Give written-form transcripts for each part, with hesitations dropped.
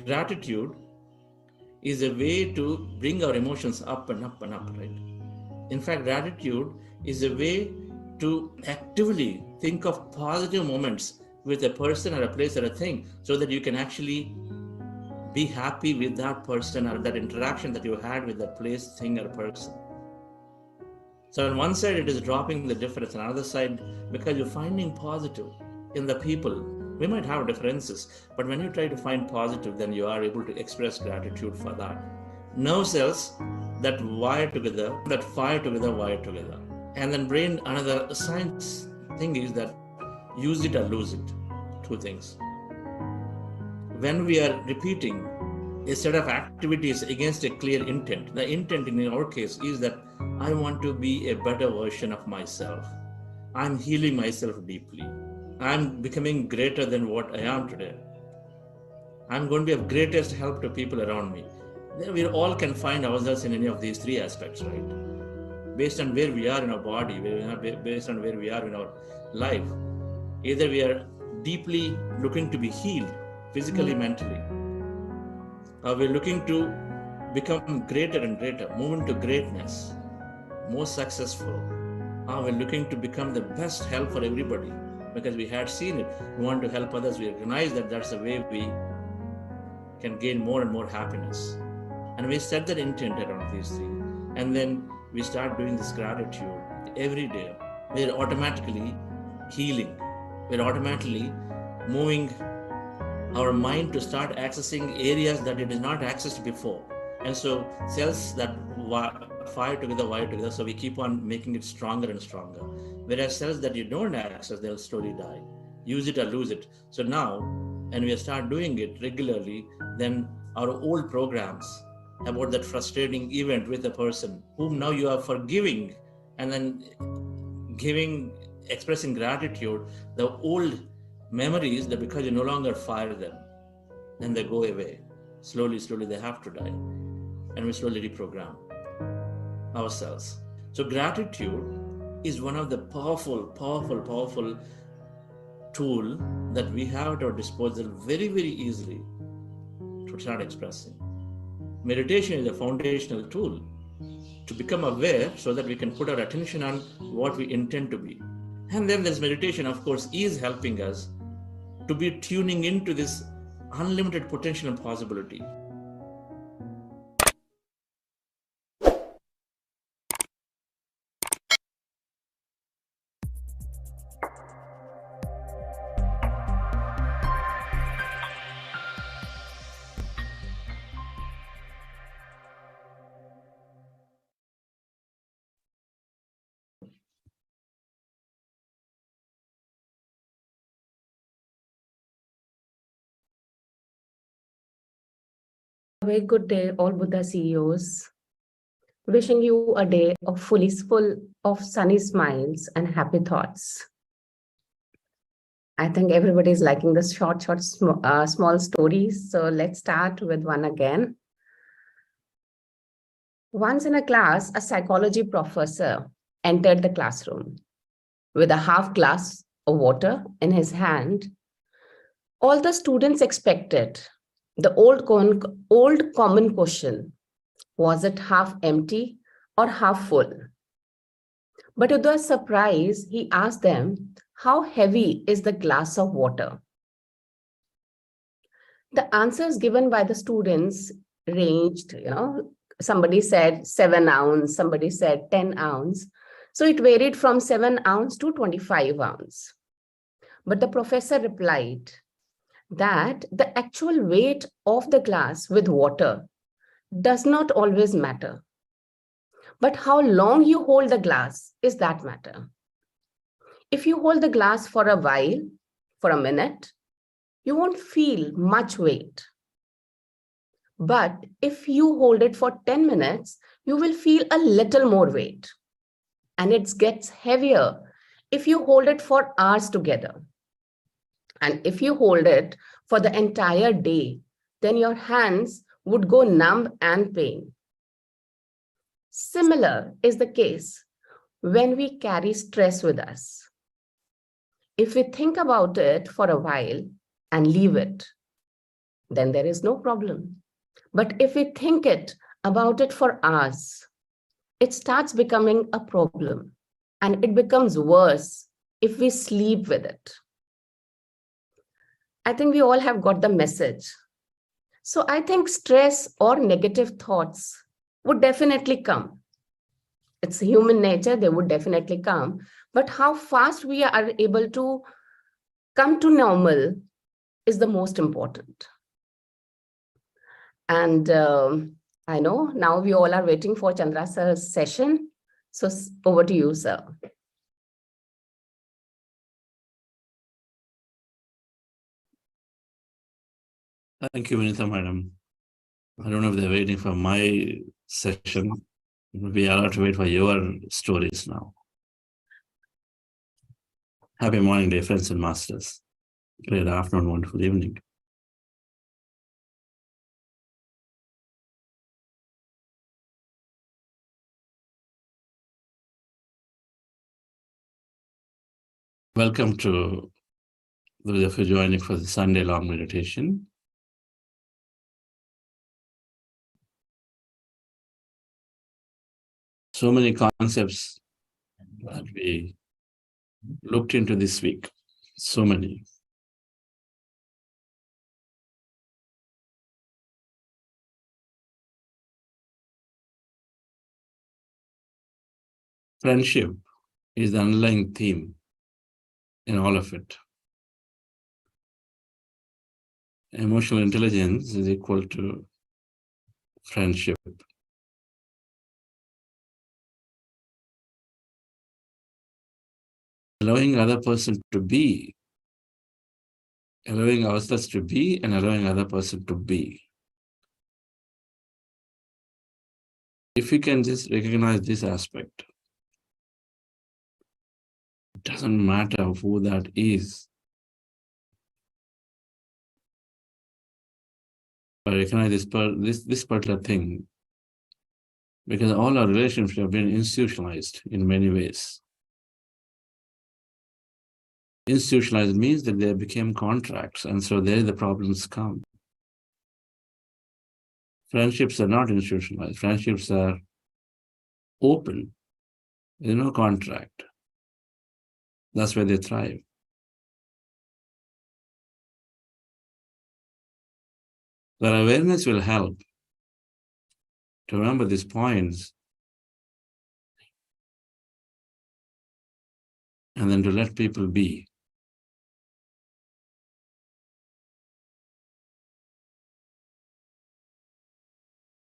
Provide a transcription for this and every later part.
gratitude is a way to bring our emotions up and up and up, right? In fact, gratitude is a way to actively think of positive moments with a person or a place or a thing so that you can actually be happy with that person or that interaction that you had with that place, thing, or person. So on one side, it is dropping the difference. On the other side, because you're finding positive in the people. We might have differences, but when you try to find positive, then you are able to express gratitude for that. Nerve cells that wire together, that fire together, wire together. And then brain, another science thing is that use it or lose it. Two things. When we are repeating a set of activities against a clear intent, the intent in our case is that I want to be a better version of myself. I'm healing myself deeply. I'm becoming greater than what I am today. I'm going to be of greatest help to people around me. Then we all can find ourselves in any of these three aspects, right? Based on where we are in our body, based on where we are in our life. Either we are deeply looking to be healed, physically, mentally, or we're looking to become greater and greater, move into greatness, more successful, or we're looking to become the best help for everybody because we had seen it. We want to help others. We recognize that that's the way we can gain more and more happiness. And we set that intent around these three. And then we start doing this gratitude every day. We're automatically healing. We're automatically moving our mind to start accessing areas that it is not accessed before. And so cells that fire together, wire together, so we keep on making it stronger and stronger. Whereas cells that you don't access, they'll slowly die. Use it or lose it. So now, and we start doing it regularly, then our old programs about that frustrating event with a person whom now you are forgiving and then expressing gratitude, the old memories, that because you no longer fire them, then they go away. Slowly, they have to die. And we slowly reprogram ourselves. So gratitude is one of the powerful tool that we have at our disposal very, very easily to start expressing. Meditation is a foundational tool to become aware so that we can put our attention on what we intend to be. And then this meditation, of course, is helping us to be tuning into this unlimited potential and possibility. Very good day, all Buddha CEOs. Wishing you a day of full of sunny smiles and happy thoughts. I think everybody is liking the short, small stories. So let's start with one again. Once in a class, a psychology professor entered the classroom with a half glass of water in his hand. All the students expected the old common question, was it half empty or half full? But to their surprise, he asked them, how heavy is the glass of water? The answers given by the students ranged, somebody said 7 ounce, somebody said 10 ounce. So it varied from 7 ounce to 25 ounce. But the professor replied that the actual weight of the glass with water does not always matter. But how long you hold the glass is that matter. If you hold the glass for a while, for a minute, you won't feel much weight. But if you hold it for 10 minutes, you will feel a little more weight. And it gets heavier if you hold it for hours together. And if you hold it for the entire day, then your hands would go numb and pain. Similar is the case when we carry stress with us. If we think about it for a while and leave it, then there is no problem. But if we think about it for hours, it starts becoming a problem, and it becomes worse if we sleep with it. I think we all have got the message. So I think stress or negative thoughts would definitely come. It's human nature, they would definitely come. But how fast we are able to come to normal is the most important. And I know now we all are waiting for Chandra sir's session. So over to you, sir. Thank you, Vinitha madam. I don't know if they're waiting for my session. We are allowed to wait for your stories now. Happy morning, dear friends and masters. Great afternoon, wonderful evening. Welcome to those of you joining for the Sunday long meditation. So many concepts that we looked into this week. So many. Friendship is the underlying theme in all of it. Emotional intelligence is equal to friendship. Allowing other person to be, allowing ourselves to be, and allowing other person to be. If we can just recognize this aspect, it doesn't matter who that is. But recognize this particular thing, because all our relationships have been institutionalized in many ways. Institutionalized means that they became contracts, and so there the problems come. Friendships are not institutionalized. Friendships are open. There's no contract. That's where they thrive. That awareness will help to remember these points and then to let people be.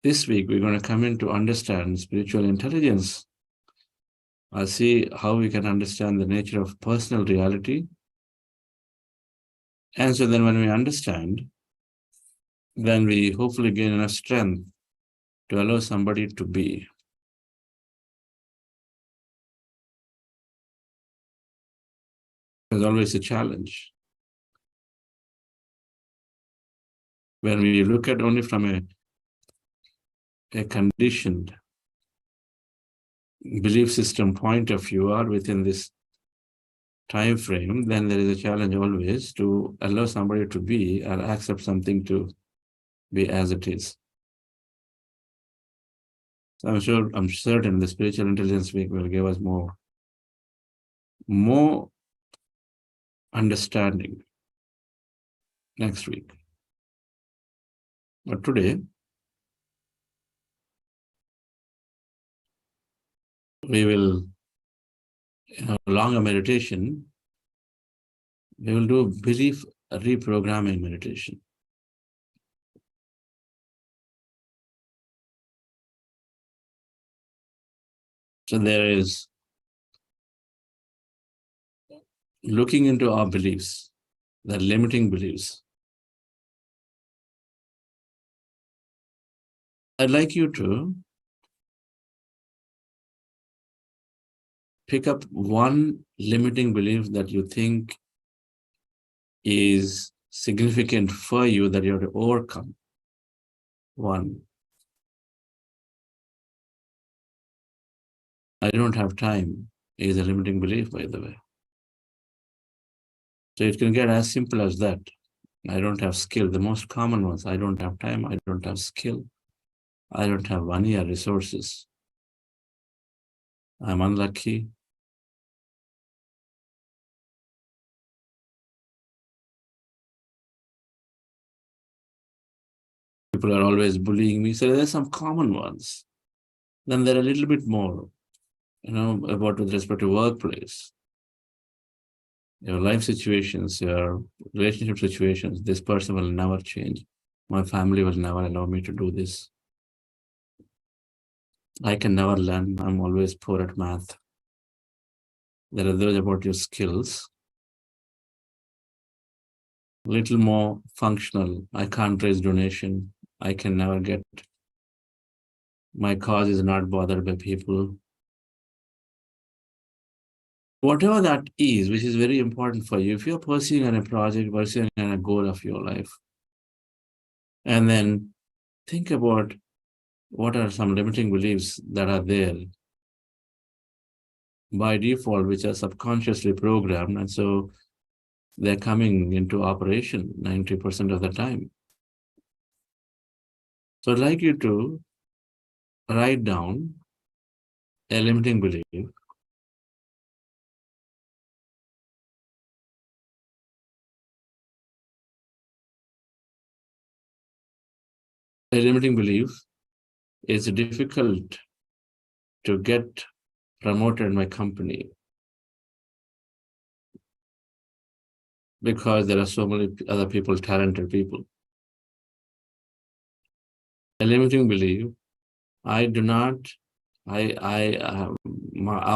This week, we're going to come in to understand spiritual intelligence. I'll see how we can understand the nature of personal reality. And so then when we understand, then we hopefully gain enough strength to allow somebody to be. There's always a challenge. When we look at only from a conditioned belief system point of view or within this time frame, then there is a challenge always to allow somebody to be or accept something to be as it is. So I'm certain the spiritual intelligence week will give us more understanding next week. But today, we will, in a longer meditation, we will do belief reprogramming meditation. So there is looking into our beliefs, the limiting beliefs. I'd like you to pick up one limiting belief that you think is significant for you that you have to overcome. One. I don't have time is a limiting belief, by the way. So it can get as simple as that. I don't have skill. The most common ones, I don't have time, I don't have skill, I don't have money or resources, I'm unlucky. People are always bullying me. So there's some common ones. Then there are a little bit more, about with respect to workplace, your life situations, your relationship situations. This person will never change. My family will never allow me to do this. I can never learn. I'm always poor at math. There are those about your skills. Little more functional. I can't raise donation. I can never get. My cause is not bothered by people. Whatever that is, which is very important for you, if you're pursuing on a project, pursuing on a goal of your life, and then think about what are some limiting beliefs that are there by default, which are subconsciously programmed, and so they're coming into operation 90% of the time. So I'd like you to write down a limiting belief. A limiting belief is difficult to get promoted in my company because there are so many other people, talented people. A limiting belief, our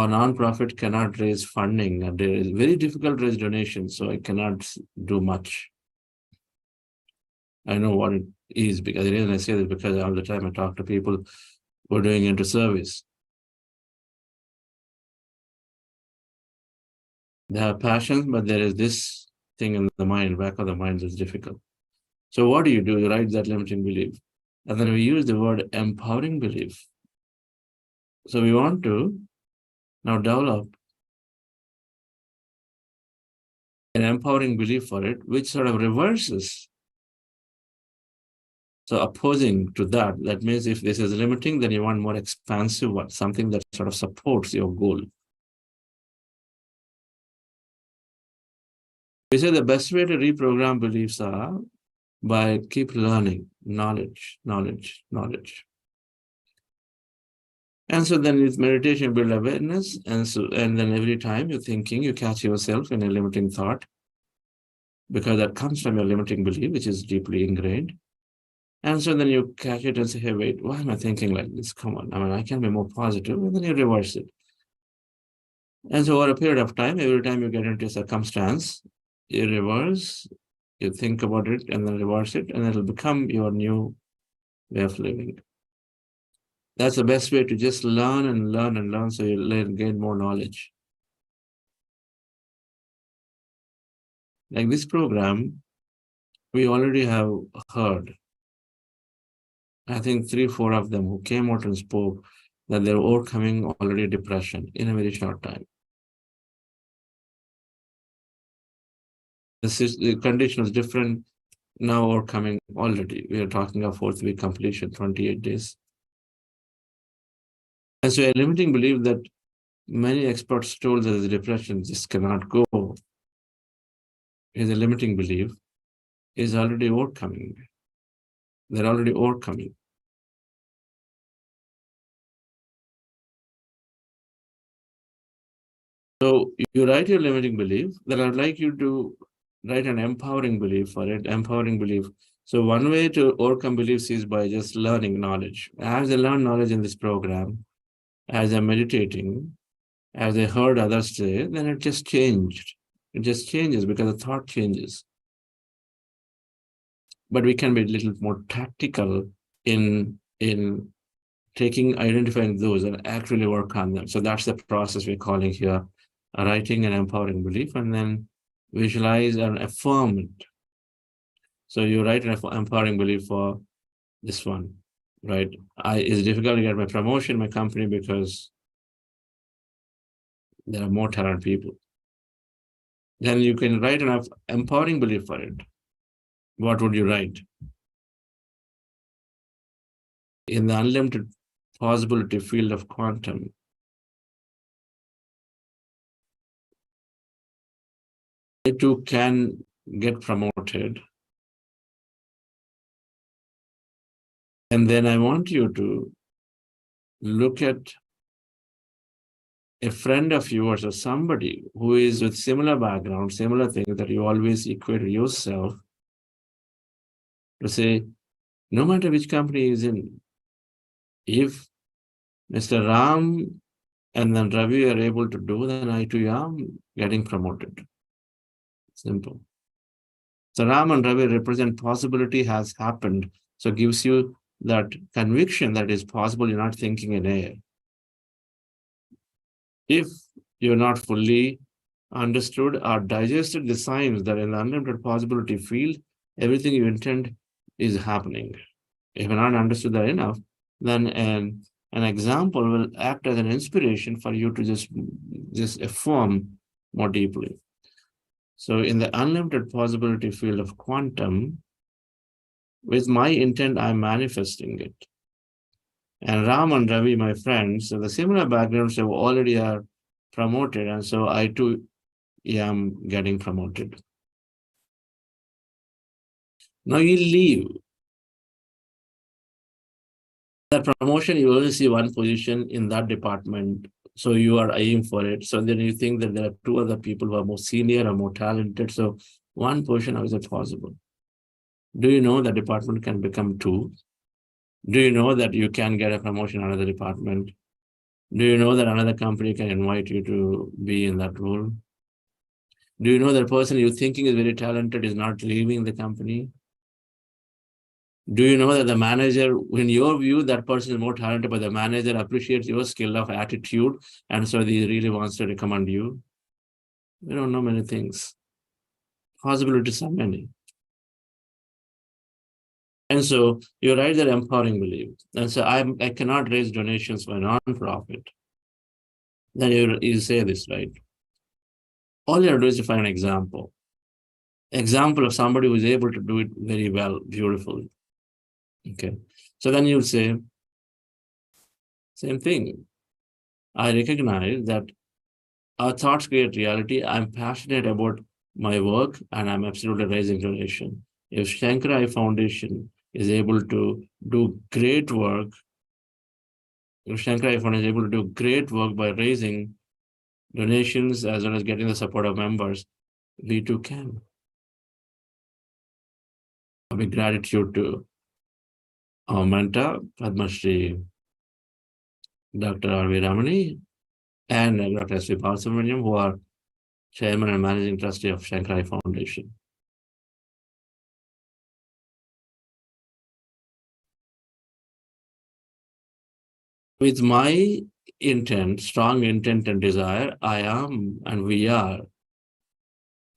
nonprofit cannot raise funding, and it is very difficult to raise donations, so I cannot do much. I know what it is, because the reason I say this because all the time I talk to people who are doing into service. They have passions, but there is this thing in the mind, back of the mind, that's difficult. So what do? You write that limiting belief. And then we use the word empowering belief. So we want to now develop an empowering belief for it, which sort of reverses. So opposing to that, that means if this is limiting, then you want more expansive one, something that sort of supports your goal. We say the best way to reprogram beliefs are by keep learning, knowledge. And so then with meditation, you build awareness. And then every time you're thinking, you catch yourself in a limiting thought, because that comes from your limiting belief, which is deeply ingrained. And so then you catch it and say, hey, wait, why am I thinking like this? Come on, I can be more positive. And then you reverse it. And so over a period of time, every time you get into a circumstance, you reverse, you think about it, and then reverse it, and it'll become your new way of living. That's the best way to just learn and learn, so you gain more knowledge. Like this program, we already have heard, I think 3-4 of them who came out and spoke that they're overcoming already depression in a very short time. The condition is different now, overcoming already. We are talking of 4th week completion, 28 days. And so a limiting belief that many experts told that the depression just cannot go is a limiting belief is already overcoming. They're already overcoming. So you write your limiting belief, then I'd like you to write an empowering belief for it, empowering belief. So one way to overcome beliefs is by just learning knowledge. As I learn knowledge in this program, as I'm meditating, as I heard others say, then it just changed. It just changes because the thought changes. But we can be a little more tactical in identifying those and actually work on them. So that's the process we're calling here, writing an empowering belief, and then visualize and affirm it. So you write an empowering belief for this one, right? It's difficult to get my promotion in my company because there are more talented people. Then you can write an empowering belief for it. what would you write? In the unlimited possibility field of quantum, I too can get promoted. And then I want you to look at a friend of yours or somebody who is with similar background, similar things that you always equate yourself to say, no matter which company is in, if Mr. Ram and then Ravi are able to do, then I too am getting promoted. Simple. So Ram and Ravi represent possibility has happened. So it gives you that conviction that is possible. You're not thinking in air. If you're not fully understood or digested the signs that in the unlimited possibility field, everything you intend is happening. If you're not understood that enough, then an example will act as an inspiration for you to just affirm more deeply. So in the unlimited possibility field of quantum, with my intent, I'm manifesting it. And Ram and Ravi, my friends, so the similar backgrounds have already are promoted, and so I too am getting promoted. Now you leave. That promotion, you only see one position in that department, so you are aiming for it. So then you think that there are two other people who are more senior or more talented. So one position, how is it possible? Do you know that department can become two? Do you know that you can get a promotion in another department? Do you know that another company can invite you to be in that role? Do you know that person you're thinking is very talented is not leaving the company? Do you know that the manager, in your view, that person is more talented, but the manager appreciates your skill of attitude, and so he really wants to recommend you? We don't know many things. Possibilities are many. And so you write that empowering belief. And so I cannot raise donations for a non-profit. Then you say this, right? All you have to do is to find an example. Example of somebody who is able to do it very well, beautifully. Okay. So then you'll say, same thing. I recognize that our thoughts create reality. I'm passionate about my work and I'm absolutely raising donation. If Shankara Foundation is able to do great work, if Shankara Foundation is able to do great work by raising donations as well as getting the support of members, we too can. A big gratitude to our mentor, Padmashri Dr. R.V. Ramani and Dr. S.V. Balasubramaniam, who are Chairman and Managing Trustee of Shankara Foundation. With my intent, strong intent and desire, I am and we are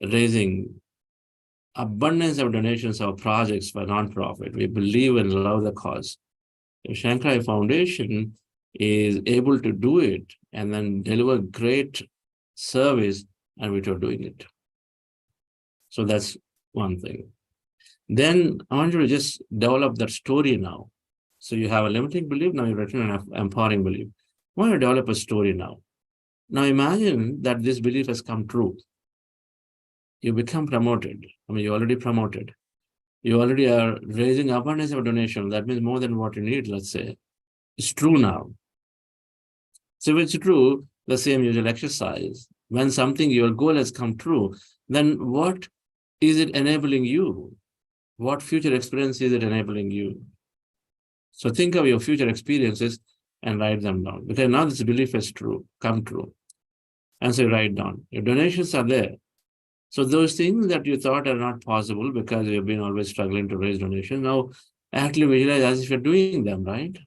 raising abundance of donations of projects for non-profit. We believe and love the cause. The Shankara Foundation is able to do it and then deliver great service, and we are doing it. So that's one thing. Then I want you to just develop that story now. So you have a limiting belief, now you've written an empowering belief. I want to develop a story now. Now imagine that this belief has come true. You become promoted. I mean, you're already promoted. You already are raising abundance of donation. That means more than what you need, let's say. It's true now. So if it's true, the same usual exercise. When something, your goal has come true, then what is it enabling you? What future experience is it enabling you? So think of your future experiences and write them down. Because now this belief is true, come true. And so write down. Your donations are there. So those things that you thought are not possible because you've been always struggling to raise donations, now actually visualize as if you're doing them, right?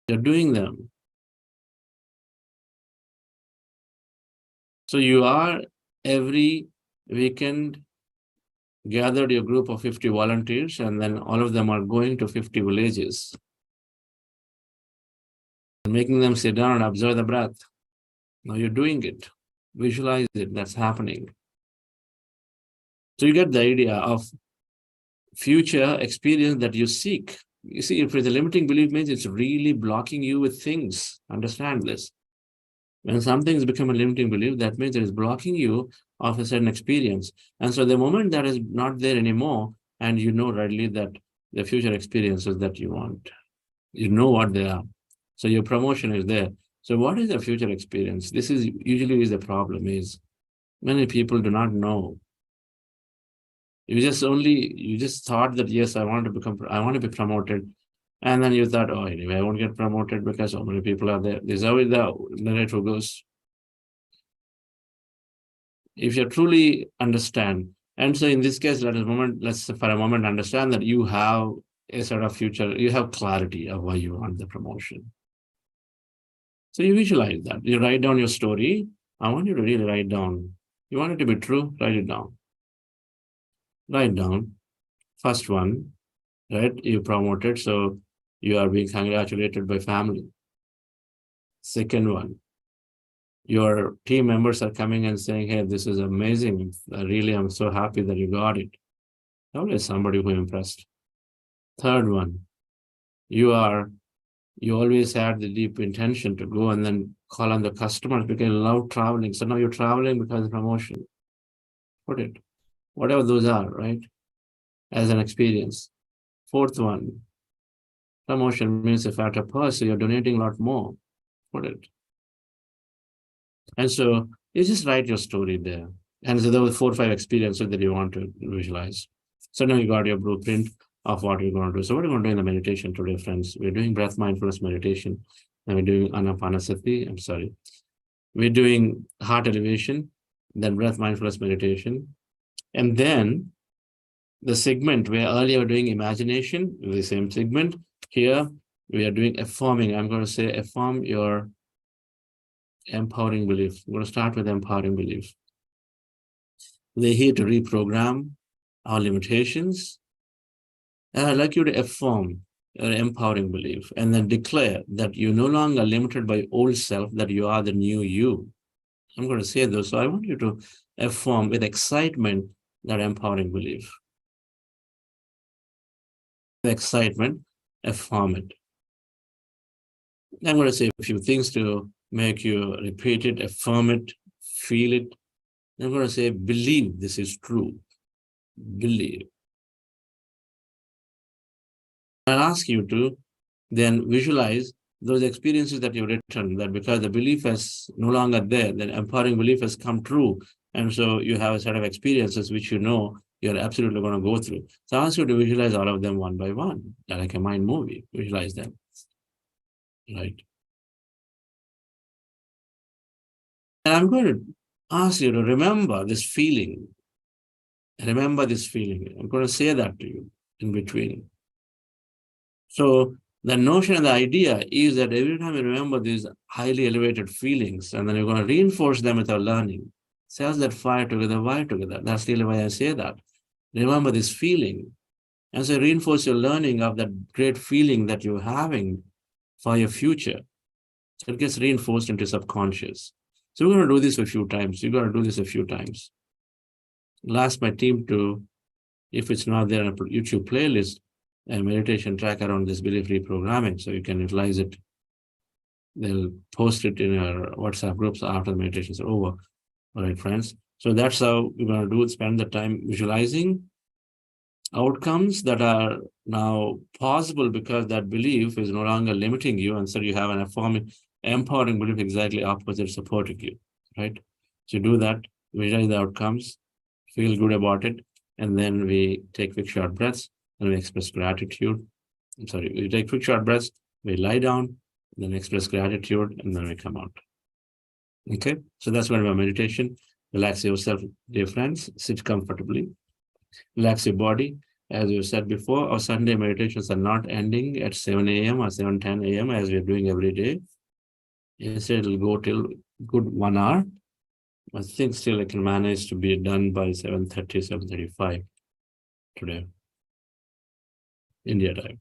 You're doing them. So you are every weekend gathered your group of 50 volunteers, and then all of them are going to 50 villages and making them sit down and observe the breath. Now you're doing it. Visualize it. That's happening. So you get the idea of future experience that you seek. You see, if it's a limiting belief, means it's really blocking you with things. Understand this. When something has become a limiting belief, that means it is blocking you of a certain experience. And so the moment that is not there anymore, and you know readily that the future experiences that you want, you know what they are. So your promotion is there. So what is the future experience? This is usually is the problem is many people do not know. You just thought that, yes, I want to be promoted. And then you thought, oh, anyway, I won't get promoted because so many people are there. This is how the narrative goes. If you truly understand, and so in this case, let's for a moment understand that you have a sort of future, you have clarity of why you want the promotion. So you visualize that. You write down your story. I want you to really write down. You want it to be true, write it down. Write down. First one, right? You promoted, so you are being congratulated by family. Second one, your team members are coming and saying, hey, this is amazing. Really, I'm so happy that you got it. Always somebody who impressed. Third one, you always had the deep intention to go and then call on the customers because you love traveling. So now you're traveling because of promotion. Put it, whatever those are, right? As an experience. Fourth one, promotion means if at a person, you're donating a lot more. Put it. And so you just write your story there. And so there were 4 or 5 experiences that you want to visualize. So now you got your blueprint of what you're going to do. So what are we going to do in the meditation today, friends? We're doing breath mindfulness meditation. And we're doing Ana-Pana-Sati. We're doing heart elevation, then breath mindfulness meditation. And then the segment where earlier we were doing imagination, the same segment. Here we are doing affirming. I'm going to say affirm your empowering belief. I'm going to start with empowering belief. We're here to reprogram our limitations. And I'd like you to affirm your empowering belief and then declare that you're no longer limited by old self, that you are the new you. I'm going to say those. So I want you to affirm with excitement that empowering belief. The excitement, affirm it. I'm going to say a few things to make you repeat it, affirm it, feel it. I'm going to say, believe this is true. Believe. I'll ask you to then visualize those experiences that you've written, that because the belief is no longer there, then empowering belief has come true. And so you have a set of experiences which you know you're absolutely going to go through. So I ask you to visualize all of them one by one, like a mind movie. Visualize them, right? And I'm going to ask you to remember this feeling. Remember this feeling. I'm going to say that to you in between. So the notion and the idea is that every time you remember these highly elevated feelings, and then you're going to reinforce them with our learning. Cells that fire together, wire together. That's really why I say that. Remember this feeling. And so reinforce your learning of that great feeling that you're having for your future. So it gets reinforced into subconscious. So we're going to do this a few times. You're going to do this a few times. I'll ask my team to, if it's not there on a YouTube playlist, a meditation track around this belief reprogramming, so you can utilize it. They'll post it in your WhatsApp groups after the meditations are over. All right, friends. So that's how we're going to do it. Spend the time visualizing outcomes that are now possible because that belief is no longer limiting you. And so you have an empowering belief exactly opposite, supporting you, right? So do that, visualize the outcomes, feel good about it, and then we take quick short breaths and we express gratitude. We take quick short breaths, we lie down, then express gratitude, and then we come out. Okay, so that's going to be a meditation. Relax yourself, dear friends, sit comfortably, relax your body. As you said before, our Sunday meditations are not ending at 7 a.m. or 7:10 a.m. as we're doing every day. Instead, it'll go till good 1 hour. I think still I can manage to be done by 7:30, 7:35 today, India time.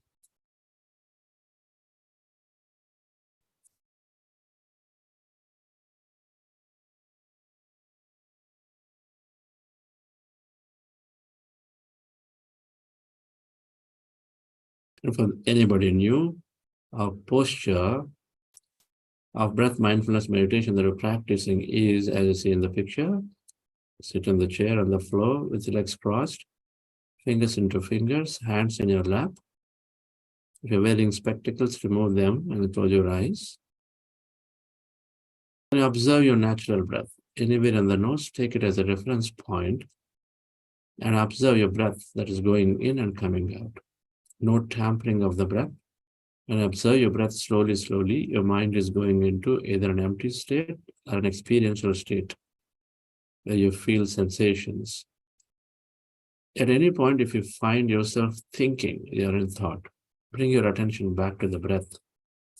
And for anybody new, our posture of breath mindfulness meditation that we're practicing is, as you see in the picture, sit on the chair on the floor with your legs crossed, fingers into fingers, hands in your lap. If you're wearing spectacles, remove them and close your eyes. And you observe your natural breath. Anywhere in the nose, take it as a reference point and observe your breath that is going in and coming out. No tampering of the breath. And observe your breath slowly, slowly. Your mind is going into either an empty state or an experiential state where you feel sensations. At any point, if you find yourself thinking, you're in thought, bring your attention back to the breath.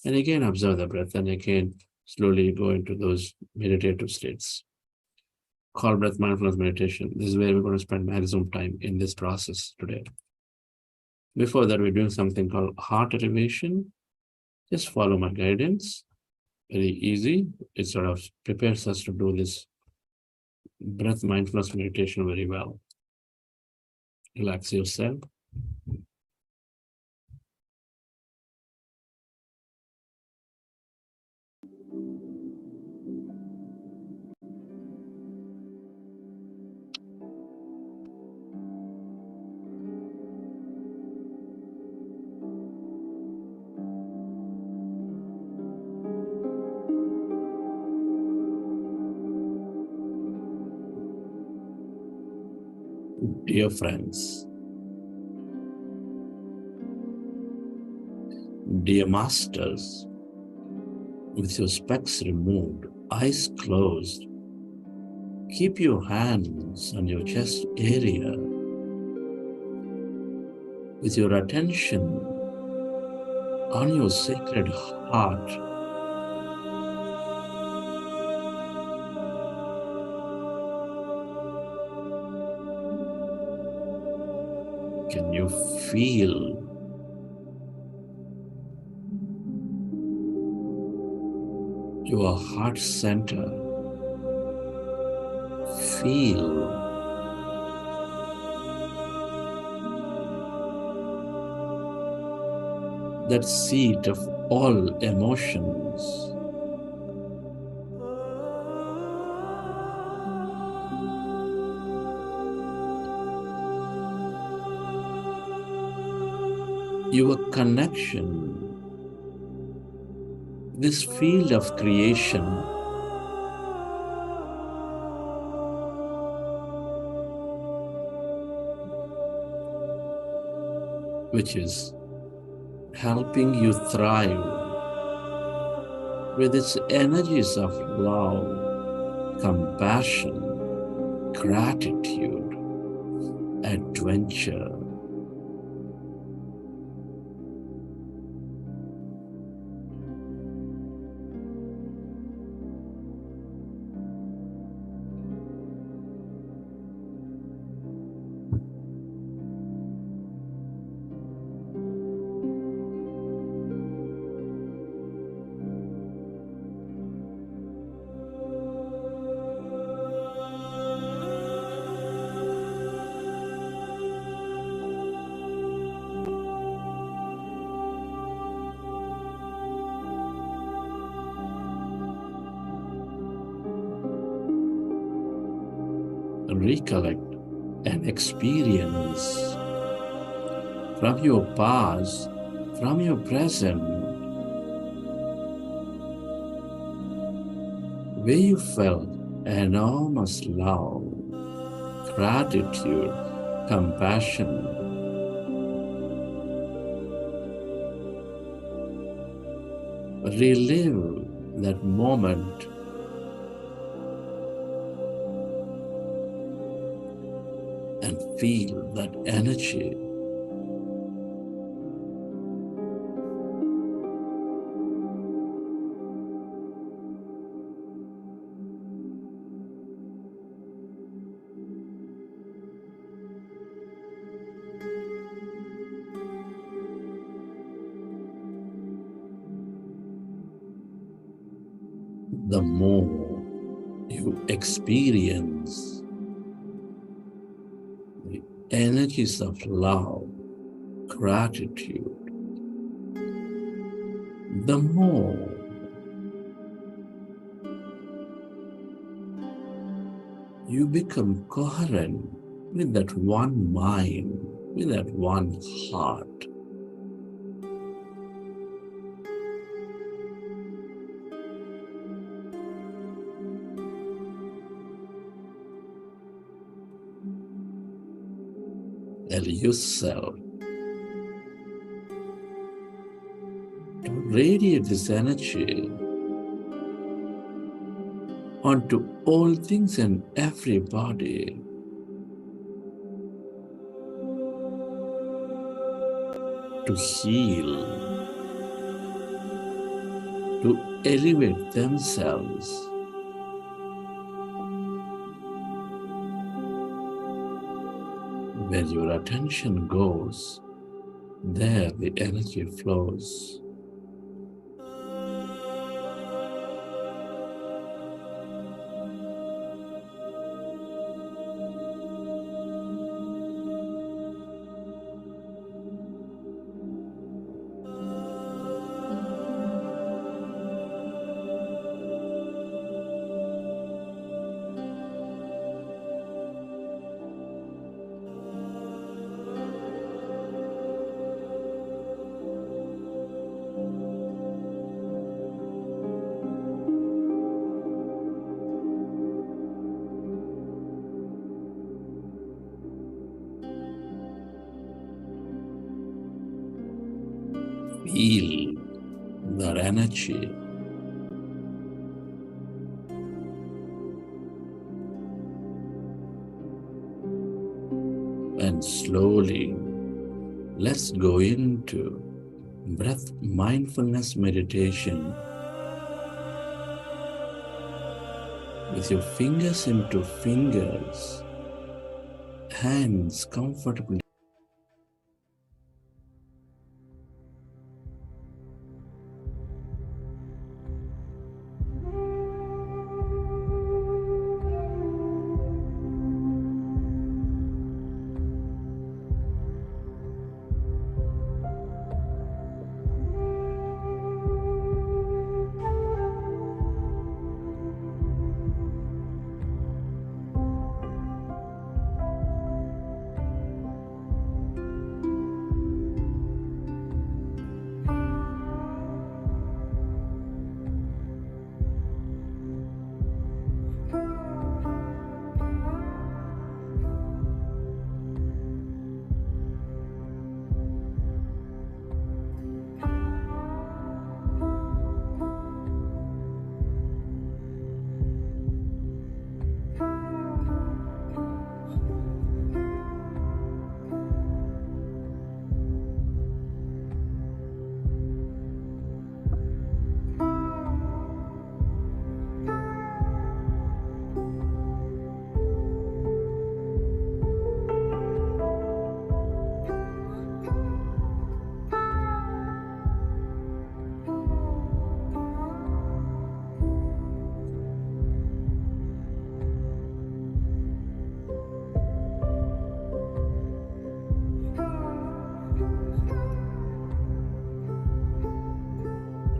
And again, observe the breath, and again, slowly go into those meditative states. Call breath mindfulness meditation. This is where we're going to spend maximum time in this process today. Before that, we're doing something called heart elevation. Just follow my guidance. Very easy. It sort of prepares us to do this breath mindfulness meditation very well. Relax yourself. Dear friends, dear masters, with your specs removed, eyes closed, keep your hands on your chest area with your attention on your sacred heart. Can you feel your heart center? Feel that seat of all emotions. Your connection, this field of creation, which is helping you thrive with its energies of love, compassion, gratitude, adventure. Recollect and experience from your past, from your present, where you felt enormous love, gratitude, compassion. Relive that moment. And feel that energy. The more you experience the energies of love, gratitude, the more you become coherent with that one mind, with that one heart. Allow yourself to radiate this energy onto all things and everybody. To heal, to elevate themselves. Where your attention goes, there the energy flows. Feel that energy. And slowly, let's go into breath mindfulness meditation with your fingers into fingers, hands comfortably.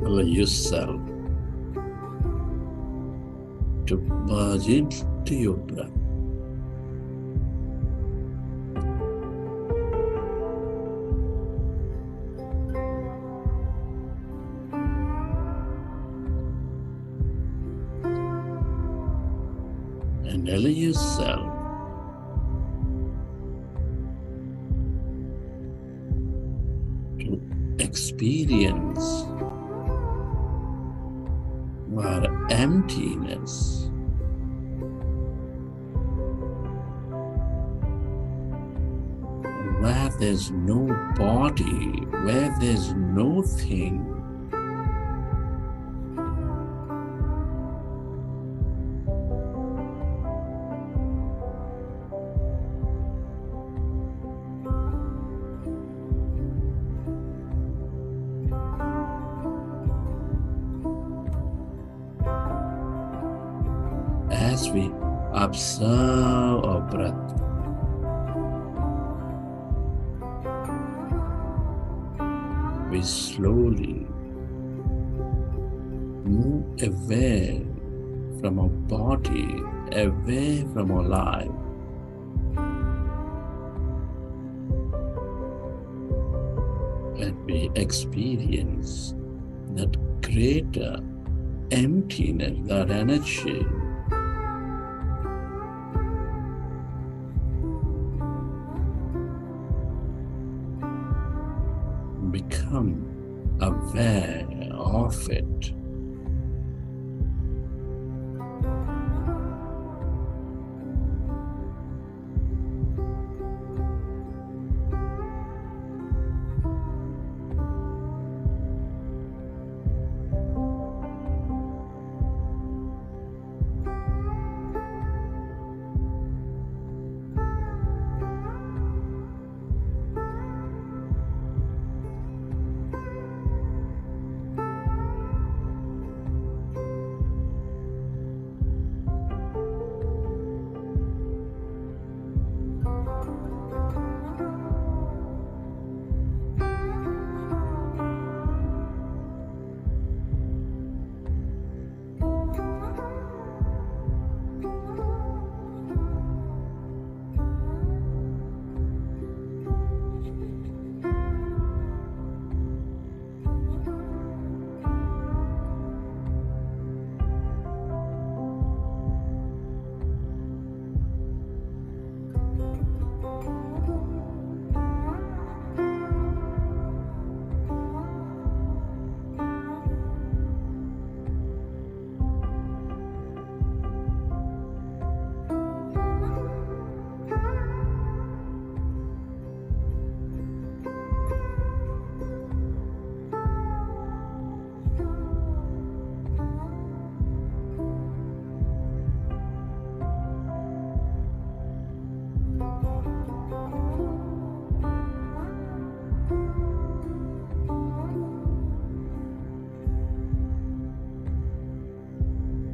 Allow yourself to merge into your breath. And allow yourself to experience where emptiness where there's no body, where there's no thing. As we observe our breath, we slowly move away from our body, away from our life. And we experience that greater emptiness, that energy. Become aware of it.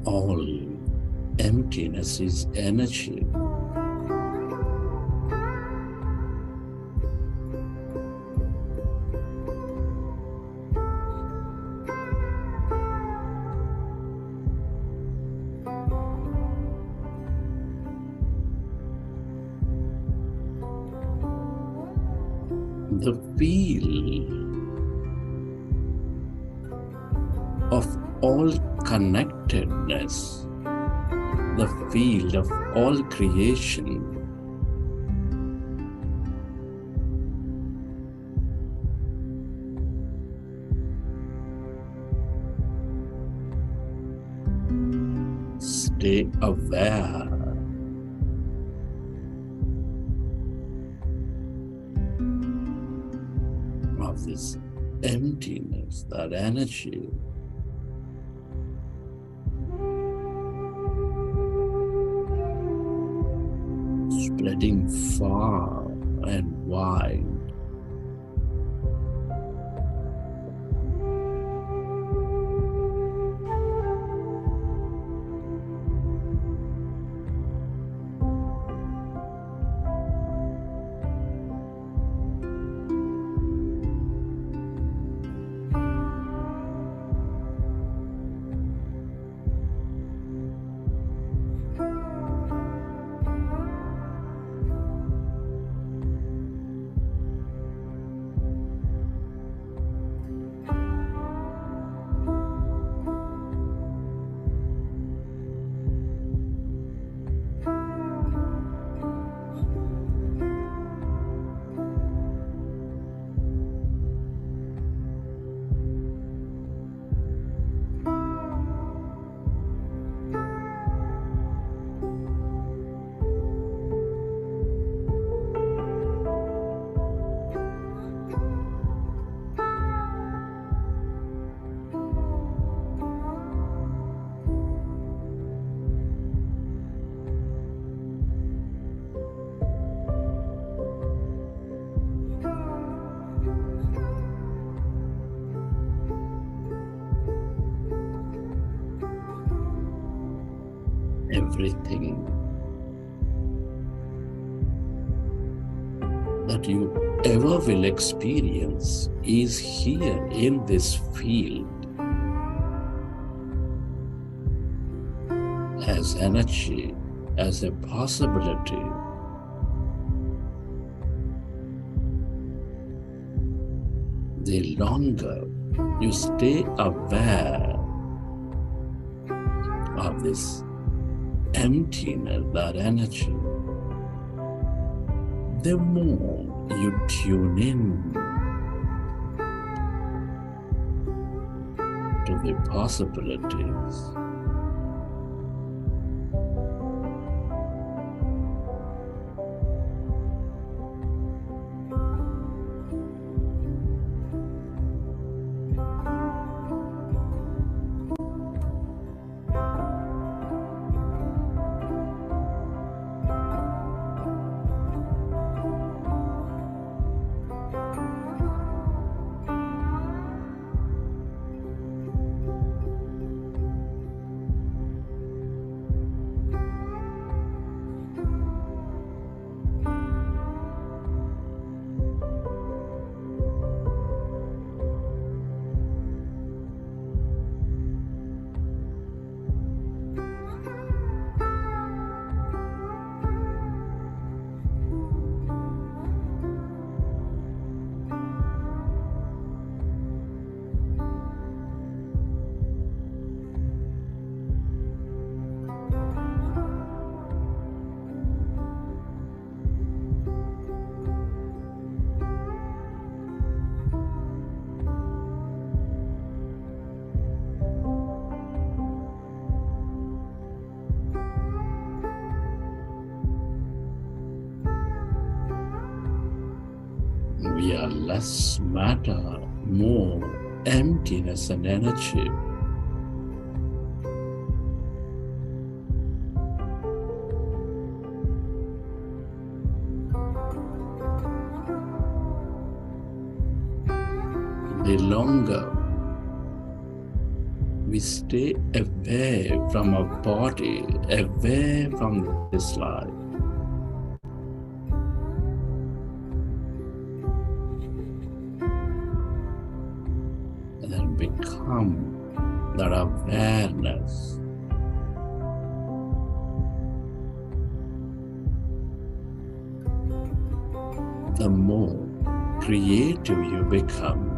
All emptiness is energy. The feel of all connectedness, the field of all creation, stay aware of this emptiness, that energy. Spreading far and wide. Everything that you ever will experience is here in this field. as energy, as a possibility. The longer you stay aware of this emptiness, that energy, the more you tune in to the possibilities. We are less matter, more emptiness and energy. The longer we stay away from our body, away from this life, and become that awareness, the more creative you become.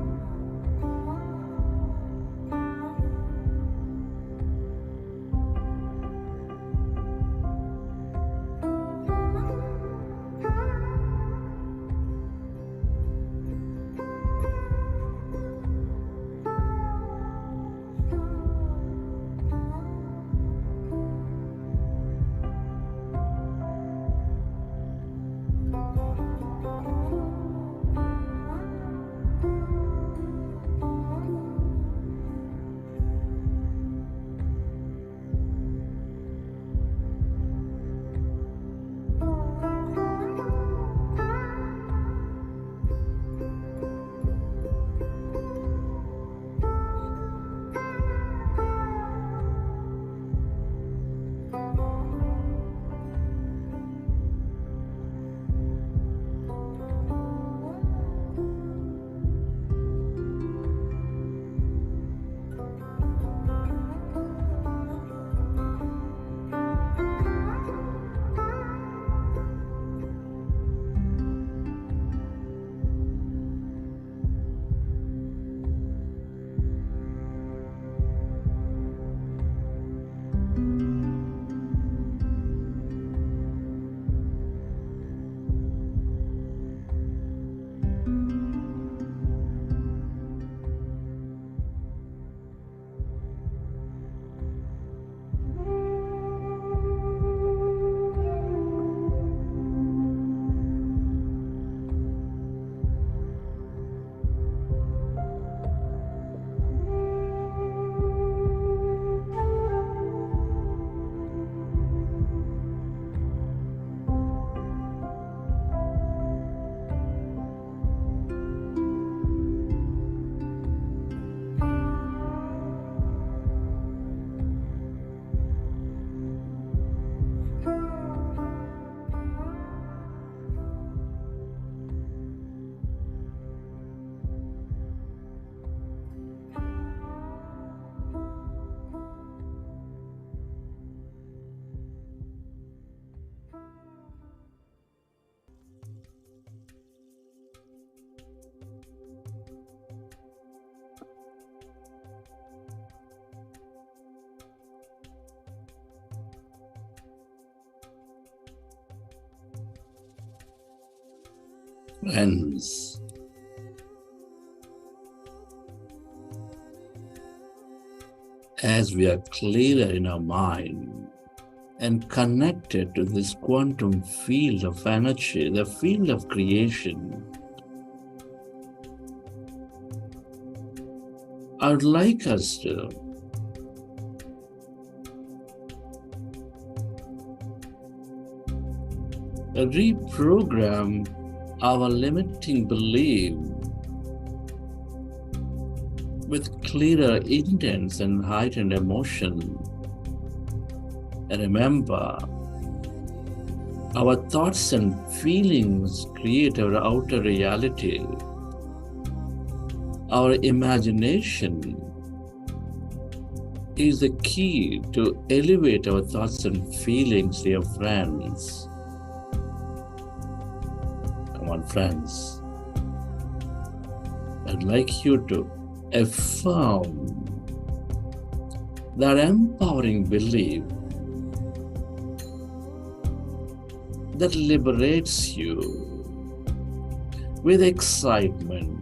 Friends, as we are clearer in our mind and connected to this quantum field of energy, the field of creation, I would like us to reprogram our limiting belief with clearer intents and heightened emotion. And remember, our thoughts and feelings create our outer reality. Our imagination is the key to elevate our thoughts and feelings, dear friends. Come on, friends. I'd like you to affirm that empowering belief that liberates you with excitement.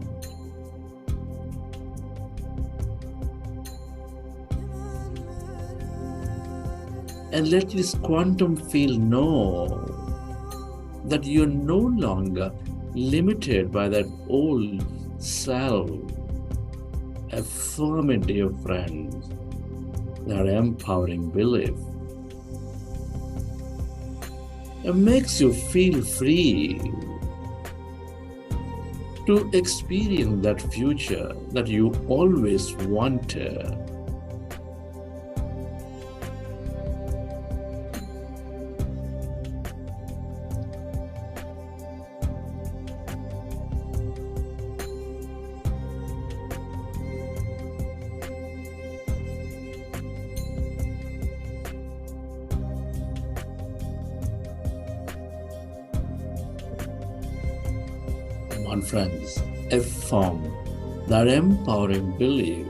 And let this quantum field know that you're no longer limited by that old self. Affirmative, friends, that empowering belief. It makes you feel free to experience that future that you always wanted. Friends, affirm that empowering belief.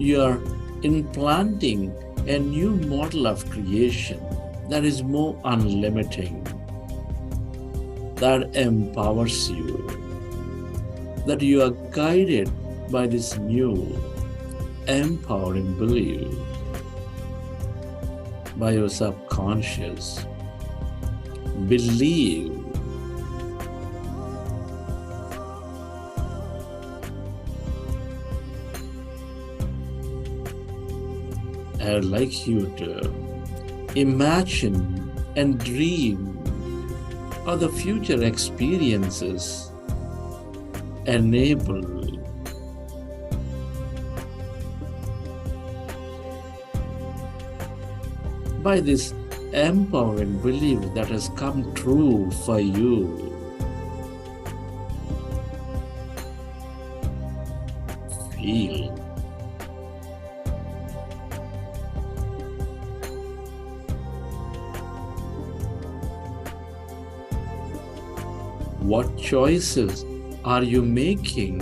You are implanting a new model of creation that is more unlimiting, that empowers you, that you are guided by this new empowering belief by your subconscious. Believe I'd like you to imagine and dream of the future experiences enabled by this empowering belief that has come true for you. Feel what choices are you making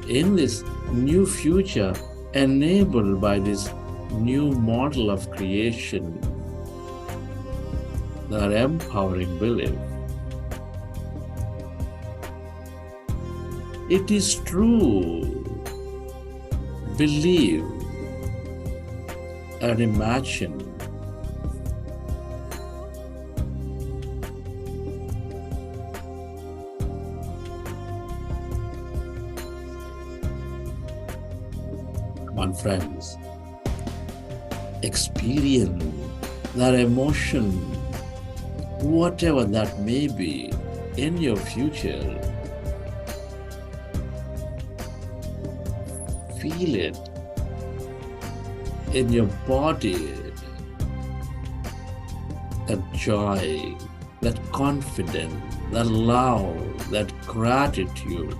in this new future enabled by this new model of creation, that empowering belief. It is true. Believe and imagine. Come on, friends. Experience that emotion, whatever that may be in your future. Feel it in your body, that joy, that confidence, that love, that gratitude,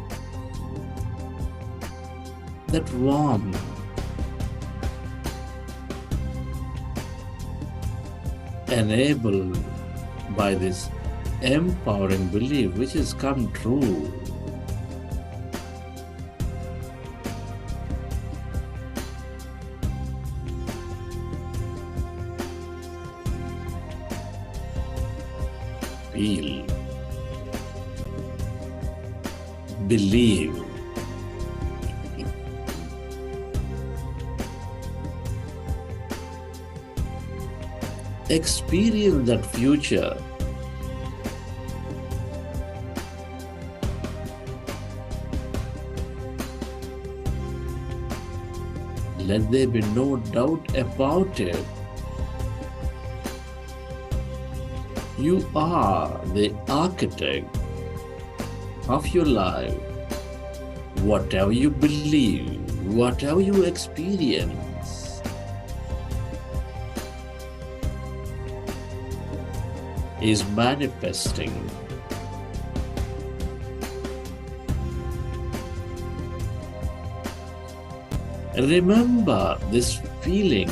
that warmth. Enabled by this empowering belief which has come true. Feel. Believe. Experience that future. Let there be no doubt about it. You are the architect of your life. Whatever you believe, whatever you experience, is manifesting. Remember this feeling.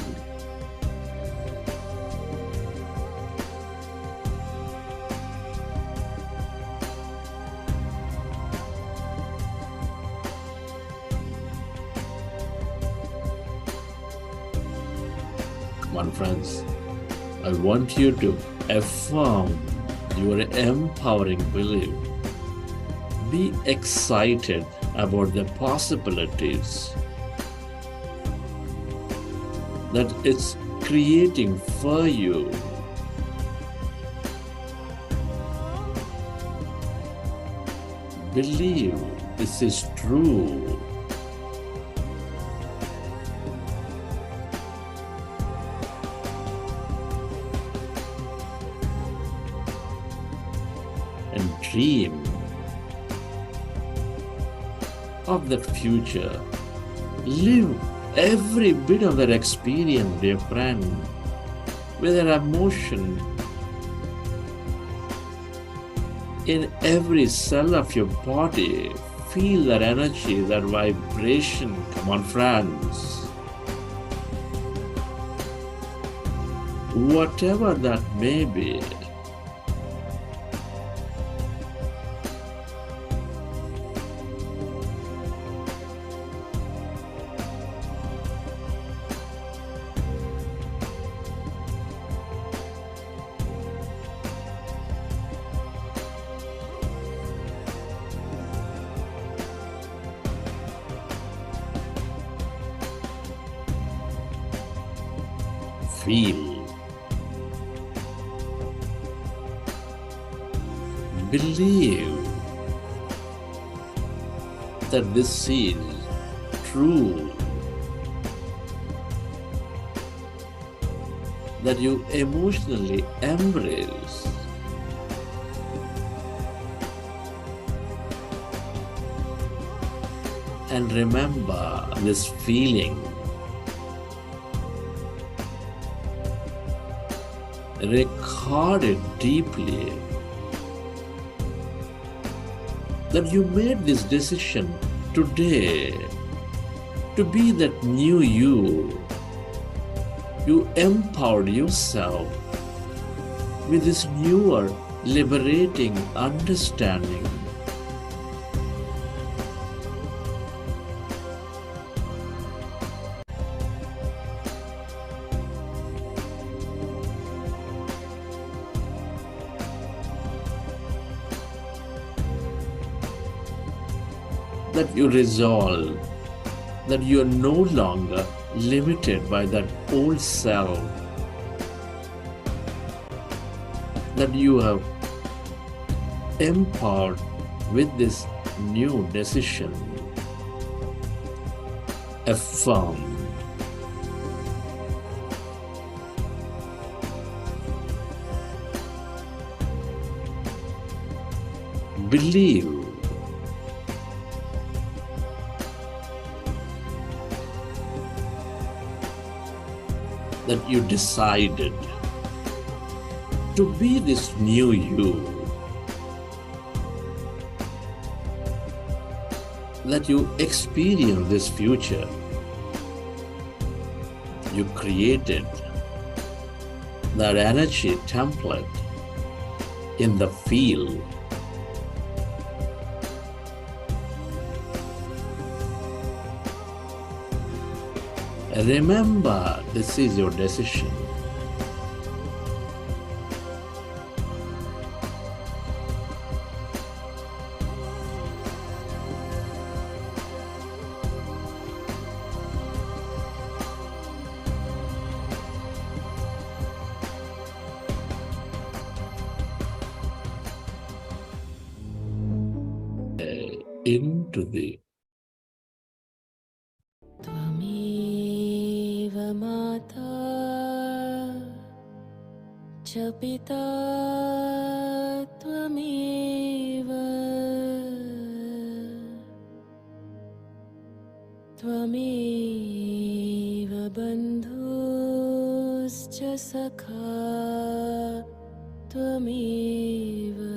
Come on, friends. I want you to affirm your empowering belief. Be excited about the possibilities that it's creating for you. Believe this is true. And dream of that future. Live every bit of that experience, dear friend, with an emotion in every cell of your body. Feel that energy, that vibration. Come on, friends. Whatever that may be, feel, believe that this is true, that you emotionally embrace. And remember this feeling. Record it deeply that you made this decision today to be that new you. You empowered yourself with this newer, liberating understanding. That you resolve that you are no longer limited by that old self, that you have empowered with this new decision. Affirm. Believe. That you decided to be this new you, that you experience this future. You created that energy template in the field. Remember, this is your decision. into the Tvameva mata cha pita tvameva tvameva bandhuscha sakha tvameva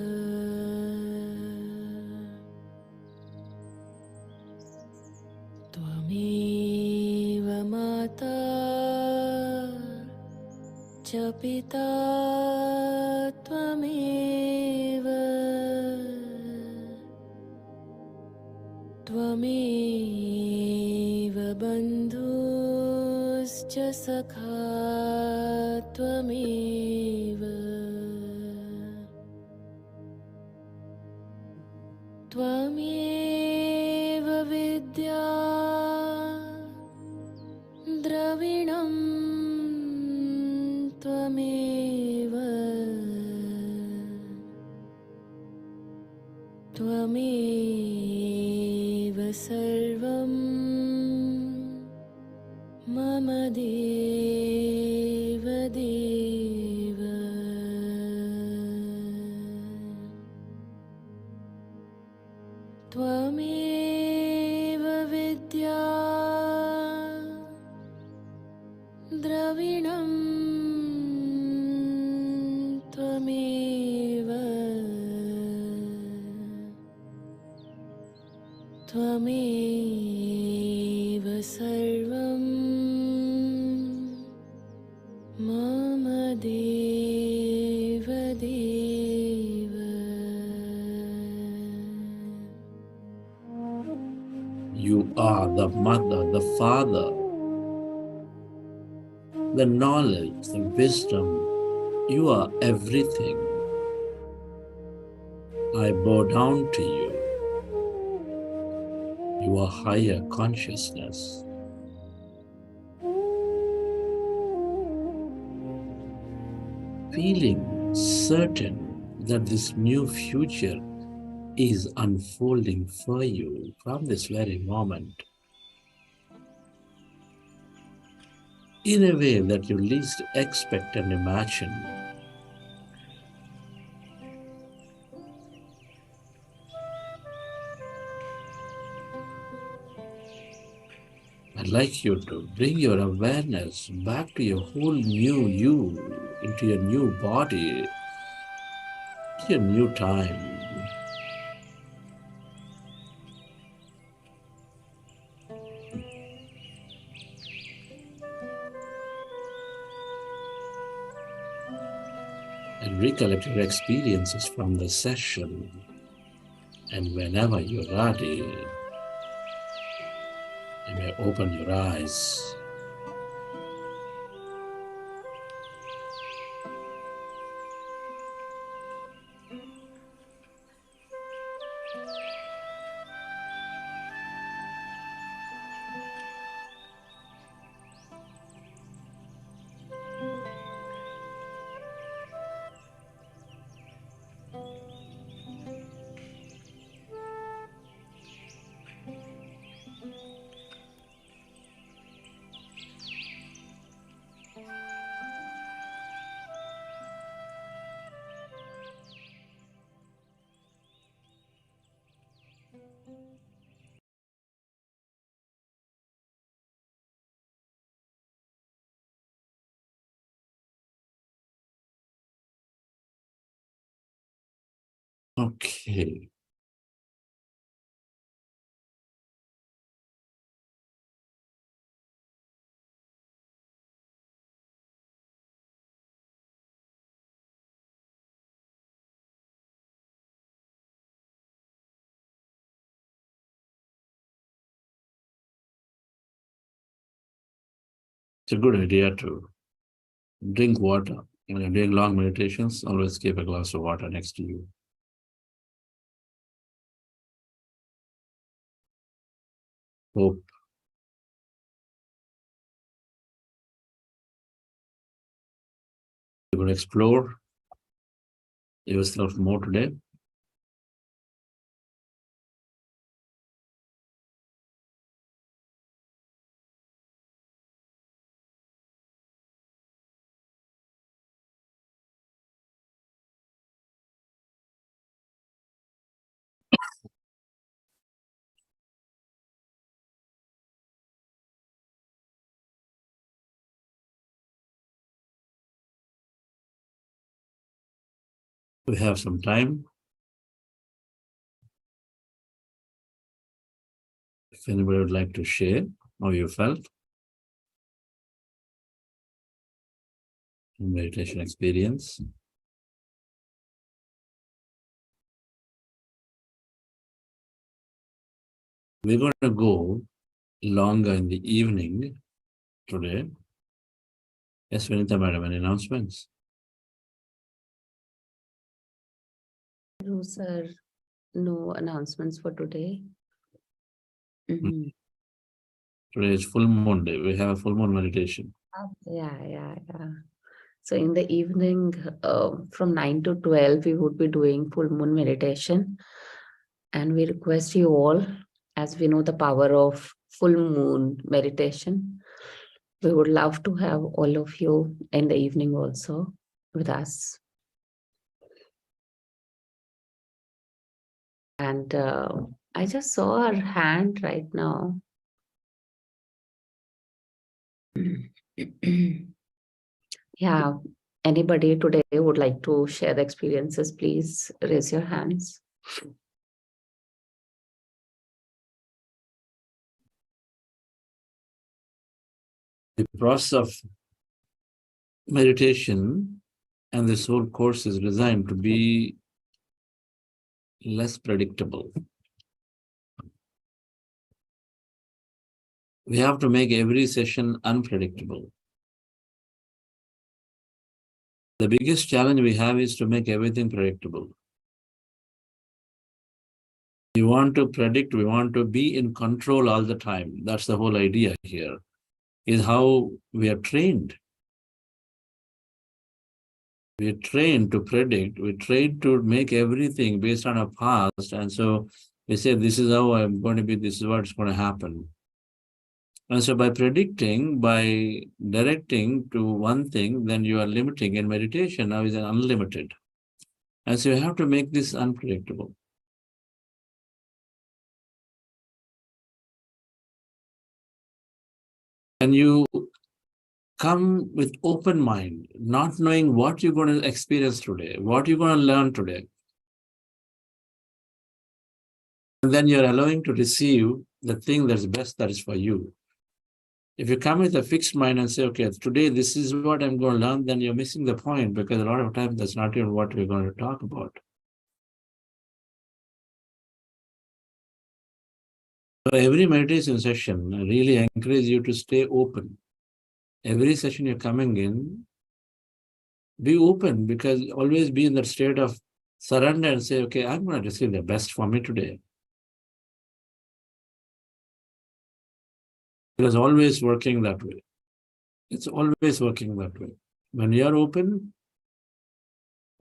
tvameva mata cha pita tvameva tvameva bandhuscha sakha tvameva tvameva vidya dravinam tvameva tvameva sarvam mama deva deva tvameva vidya dravinam tvameva tvameva sarvam mama deva deva. you are the mother, the father, the knowledge, the wisdom. You are everything. I bow down to you. You are higher consciousness. Feeling certain that this new future is unfolding for you from this very moment in a way that you least expect and imagine. I'd like you to bring your awareness back to your whole new you, into your new body, to your new time. And recollect your experiences from the session. And whenever you're ready, you may open your eyes. Okay. It's a good idea to drink water. When you're doing long meditations, always keep a glass of water next to you. Hope you will explore yourself more today. We have some time. If anybody would like to share how you felt in meditation experience. We're going to go longer in the evening today. Yes, Vinita Madam, any announcements? No, sir. No announcements for today. Mhm. Today is full moon day. We have a full moon meditation. Yeah. So in the evening, from 9 to 12, we would be doing full moon meditation. And we request you all, as we know the power of full moon meditation, we would love to have all of you in the evening also with us. And I just saw her hand right now. Yeah, anybody today would like to share the experiences, please raise your hands. The process of meditation and this whole course is designed to be less predictable. We have to make every session unpredictable. The biggest challenge we have is to make everything predictable. We want to predict, we want to be in control all the time. That's the whole idea here, is how we are trained. We are trained to predict, we're trained to make everything based on our past. And so we say, this is how I'm going to be, this is what's going to happen. And so by predicting, by directing to one thing, then you are limiting. In meditation now is an unlimited. And so you have to make this unpredictable. And you come with open mind, not knowing what you're going to experience today, what you're going to learn today. And then you're allowing to receive the thing that's best that is for you. If you come with a fixed mind and say, okay, today this is what I'm going to learn, then you're missing the point, because a lot of times that's not even what we're going to talk about. So every meditation session, I really encourage you to stay open. Every session you're coming in, be open, because always be in that state of surrender and say, okay, I'm going to receive the best for me today. It is always working that way. It's always working that way. When you're open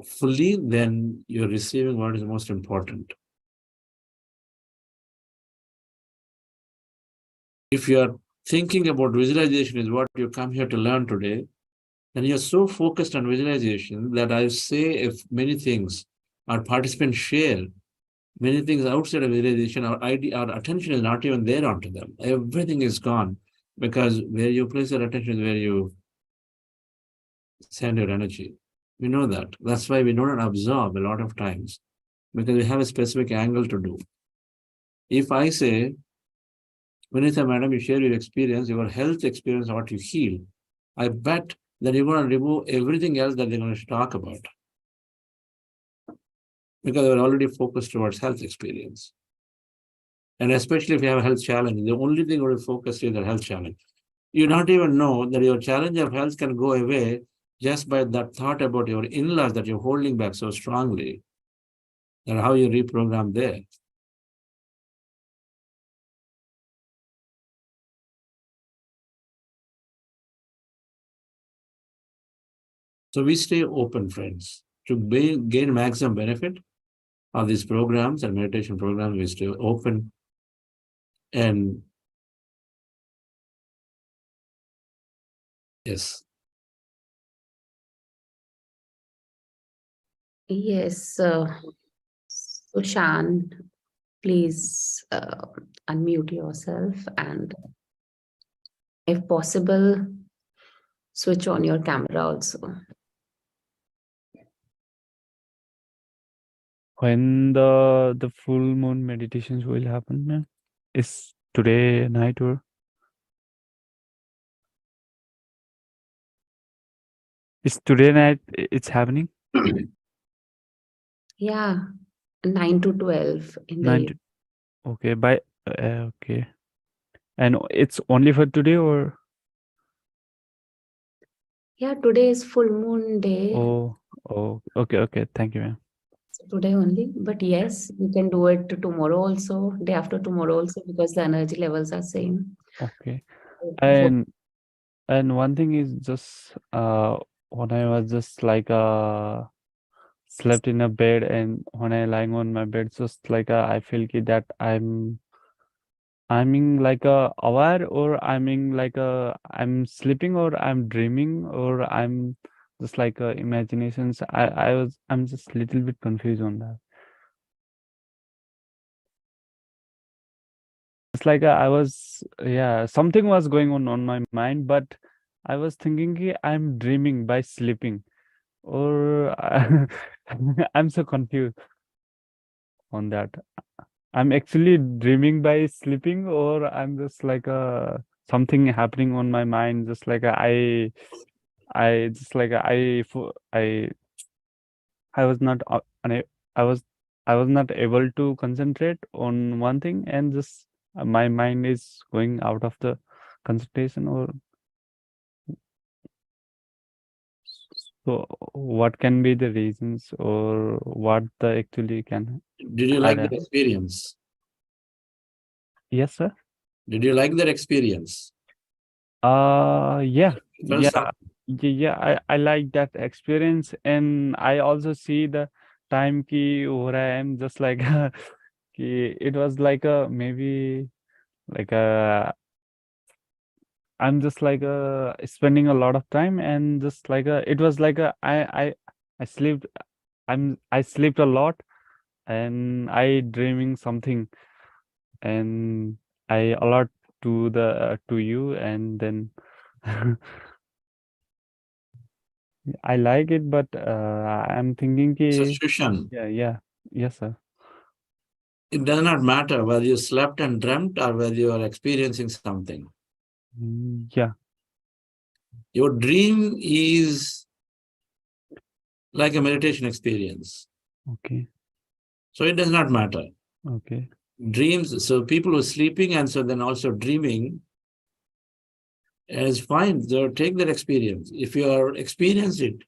fully, then you're receiving what is most important. If you're thinking about visualization is what you come here to learn today, then you're so focused on visualization that I say, if many things our participants share, many things outside of visualization, our attention is not even there onto them. Everything is gone, because where you place your attention is where you send your energy. We know that. That's why we don't absorb a lot of times, because we have a specific angle to do. If I say, Vinita Madam, you share your experience, your health experience, what you feel, I bet that you're going to remove everything else that they're going to talk about, because they're already focused towards health experience. And especially if you have a health challenge, the only thing you're focused is the health challenge. You don't even know that your challenge of health can go away just by that thought about your in-laws that you're holding back so strongly, and how you reprogram there. So we stay open, friends, to gain maximum benefit of these programs and meditation programs. We stay open, and yes. Yes, Sushan, please unmute yourself, and if possible, switch on your camera also. when the full moon meditations will happen, ma'am? Is today night or is today night it's happening? Yeah, 9 to 12 in the 9 evening. to, okay, by okay. And it's only for today or Yeah, today is full moon day. oh okay. Thank you, ma'am. So today only. But yes, we can do it tomorrow also, day after tomorrow also, because the energy levels are same. Okay. Before, And one thing is just when I was just like slept in a bed, and when I lying on my bed, just like I feel that I'm in like a aware, or I'm in like a I'm sleeping, or I'm dreaming, or I'm just like imaginations. I'm just little bit confused on that. It's like I was, yeah, something was going on my mind, but I was thinking I'm dreaming by sleeping, or I'm so confused on that. I'm actually dreaming by sleeping, or I'm just like something happening on my mind, just like I just like I was not I was I was not able to concentrate on one thing, and just my mind is going out of the concentration, or so what can be the reasons, or what the actually can Did you like had that experience? yes, sir. Did you like that experience? Yeah, Felt yeah, something. yeah. I like that experience, and I also see the time ki where I am just like ki it was like a maybe like a I'm just like spending a lot of time, and just like it was like I slept I slept a lot, and I dreaming something, and I alert to the to you, and then I like it, but I'm thinking So, ki Shushan, yeah, yes, sir. it does not matter whether you slept and dreamt or whether you are experiencing something. Yeah, Your dream is like a meditation experience. okay, So it does not matter. okay, Dreams, so people who are sleeping and so then also dreaming is fine. So take that experience. If you are experienced it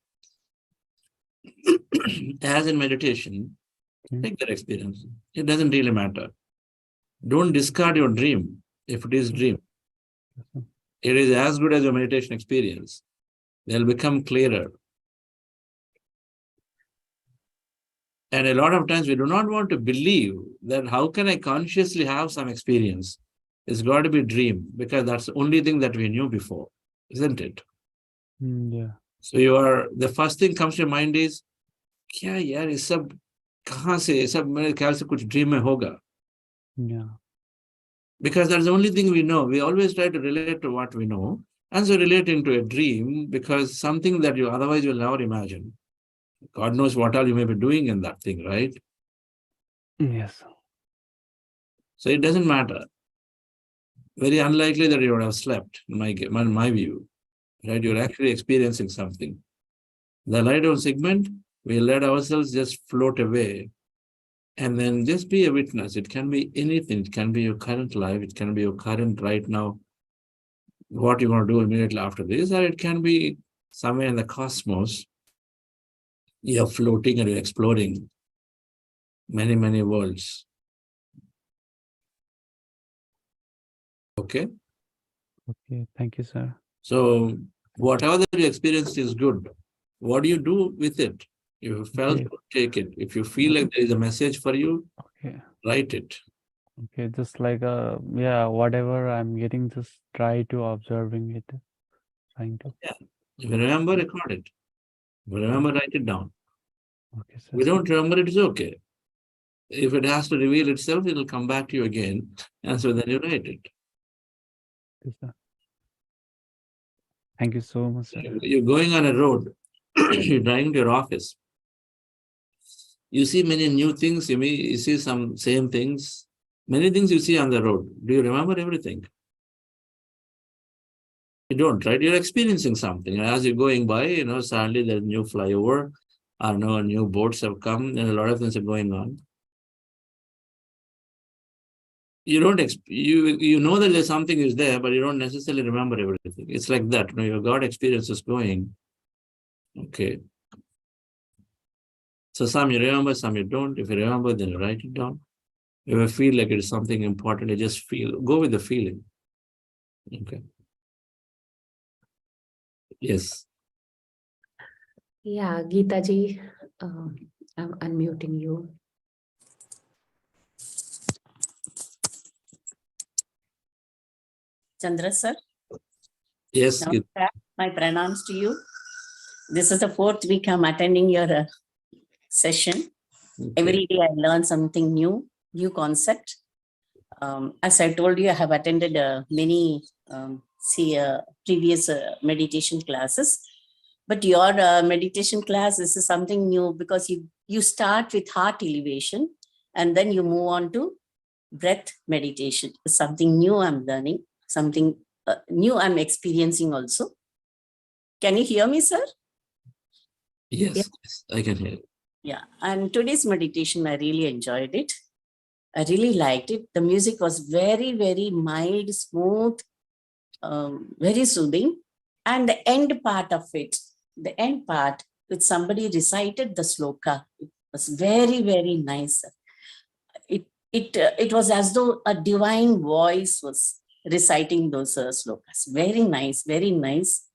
as in meditation, okay. take that experience. It doesn't really matter. Don't discard your dream if it is dream. Yes, sir. It is as good as your meditation experience. They'll become clearer. And a lot of times we do not want to believe that how can I consciously have some experience? It's got to be dream because that's the only thing that we knew before, isn't it? Yeah, So the first thing comes to your mind is, क्या यार ये सब कहाँ से ये सब मेरे ख्याल से कुछ dream में होगा. yeah, Because that's the only thing we know. We always try to relate to what we know. And so relating to a dream because something that you otherwise will never imagine. God knows what all you may be doing in that thing, right? yes, sir. So it doesn't matter. Very unlikely that you would have slept, in my view, right? You're actually experiencing something. The lie down segment, we let ourselves just float away and then just be a witness. It can be anything. It can be your current life. It can be your current right now, what you're going to do immediately after this, or it can be somewhere in the cosmos. You're floating and you're exploring many, many worlds. Okay? Okay, thank you, sir. So whatever that you experienced is good. What do you do with it? If you felt, Okay, take it. If you feel like there is a message for you, okay. write it. Okay, just like yeah, whatever I'm getting, just try to observing it, trying to. Yeah. If you remember, record it. If you remember, write it down. Okay, If sir. you don't remember, it's okay. If it has to reveal itself, it'll come back to you again. And so then you write it. Okay, sir. Thank you so much, sir. You're going on a road, you're driving to your office. You see many new things, you see some same things. Many things you see on the road. Do you remember everything? You don't, right? You're experiencing something. As you're going by, suddenly there's a new flyover, or new boats have come, and a lot of things are going on. You don't, you know that there's something is there, but you don't necessarily remember everything. It's like that. Your God experience is going. Okay. So some you remember, some you don't. If you remember, then you write it down. If you feel like it is something important, you just go with the feeling. Okay. Yes. Yeah, Geeta ji, I'm unmuting you. Chandra sir. Yes. Namaskar. My pranams to you. This is the 4th week I'm attending your session. Okay. Every day I learn something new concept. As I told you, I have attended many previous meditation classes. But your meditation class, this is something new because you start with heart elevation and then you move on to breath meditation. It's something new I'm learning, something new I'm experiencing also. Can you hear me, sir? Yes, Yeah. yes, I can hear you. Yeah, and today's meditation, I really enjoyed it. I really liked it. The music was very, very mild, smooth, very soothing. And the end part of it, which somebody recited the sloka, it was very, very nice. It was as though a divine voice was reciting those slokas. Very nice, very nice.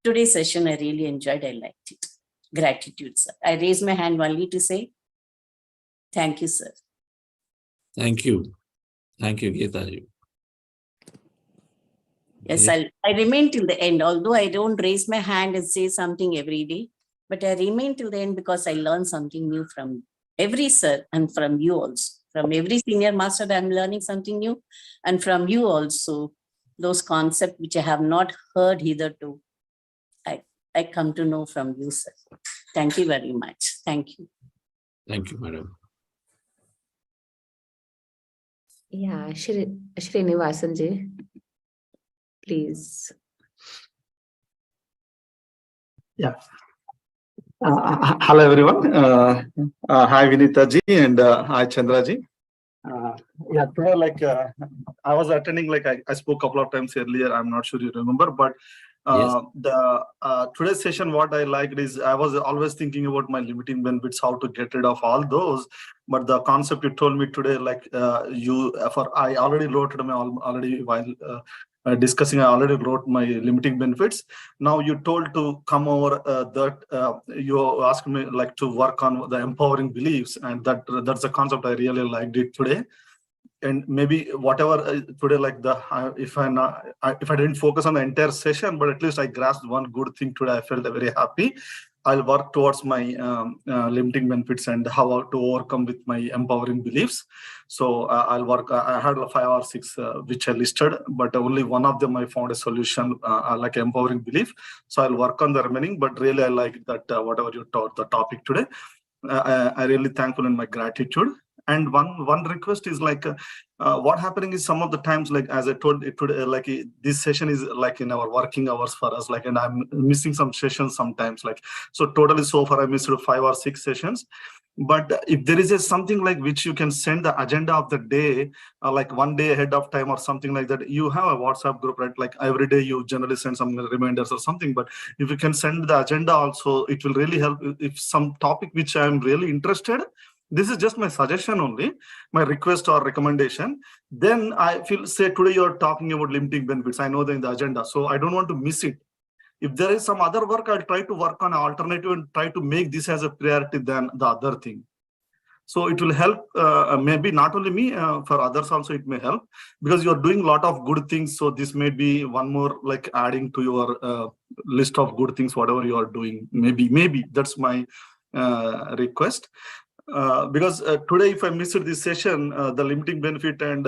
Today's session, I really enjoyed. I liked it. Gratitude, sir. I raise my hand only to say thank you, sir. Thank you. Thank you, Geeta. Yes, I remain till the end, although I don't raise my hand and say something every day, but I remain till the end because I learn something new from every sir and from you also. From every senior master, I'm learning something new, and from you also, those concepts which I have not heard hitherto, I come to know from you, sir. Thank you very much. Thank you. Thank you, madam. Yeah, Srinivasan ji, please. Yeah. Hello, everyone. Hi, Vinita ji, and hi, Chandra ji. Yeah, today, I was attending, I spoke a couple of times earlier. I'm not sure you remember, but Yes. today's session, what I liked is I was always thinking about my limiting benefits, how to get rid of all those. But the concept you told me today, I already wrote them already while discussing. I already wrote my limiting benefits. Now you told to come over you asked me to work on the empowering beliefs, and that's a concept I really liked it today. And maybe whatever today, if I didn't focus on the entire session, but at least I grasped one good thing today. I felt very happy. I'll work towards my limiting benefits and how to overcome with my empowering beliefs. So I'll work. I had 5 or 6 which I listed, but only one of them I found a solution, like empowering belief. So I'll work on the remaining. But really, I like that whatever you taught the topic today. I really thankful in my gratitude. And one request is what happening is some of the times, as I told it today, this session is in our working hours for us, and I'm missing some sessions sometimes, so totally so far I missed 5 or 6 sessions. But if there is something which you can send the agenda of the day, one day ahead of time or something like that, you have a WhatsApp group, right? Every day you generally send some reminders or something, but if you can send the agenda also, it will really help. If some topic which I'm really interested, this is just my suggestion only, my request or recommendation. Then I feel, say today you're talking about limiting benefits. I know that in the agenda, so I don't want to miss it. If there is some other work, I'll try to work on an alternative and try to make this as a priority than the other thing. So it will help, maybe not only me, for others also it may help, because you're doing a lot of good things. So this may be one more adding to your list of good things, whatever you are doing. Maybe that's my request. Because today, if I missed this session, the limiting benefit and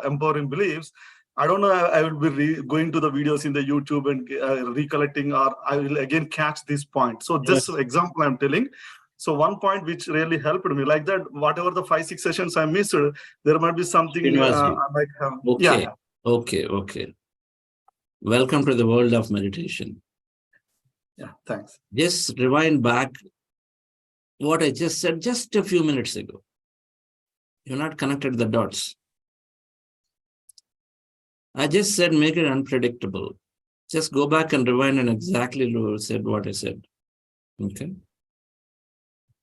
empowering beliefs, I don't know, I will be going to the videos in the YouTube and recollecting, or I will again catch this point. So this example I'm telling, So one point which really helped me, like that, whatever the 5-6 sessions I missed, there might be something I might have. Okay. Yeah. Okay. Welcome to the world of meditation. Yeah, thanks. Just rewind back what I just said just a few minutes ago. You're not connected the dots. I just said make it unpredictable. Just go back and rewind and exactly said what I said. Okay.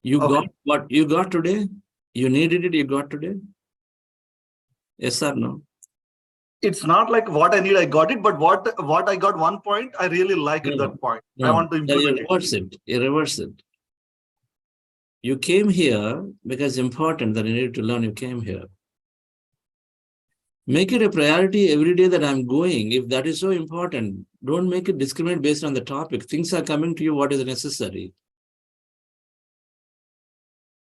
You got what you got today? You needed it, you got today? Yes or no? It's not like what I need, I got it, but what I got one point, I really like at that point. I want to implement it. You reverse it. You came here because it's important that you need to learn. You came here. Make it a priority every day that I'm going. If that is so important, don't make it discriminate based on the topic. Things are coming to you, what is necessary.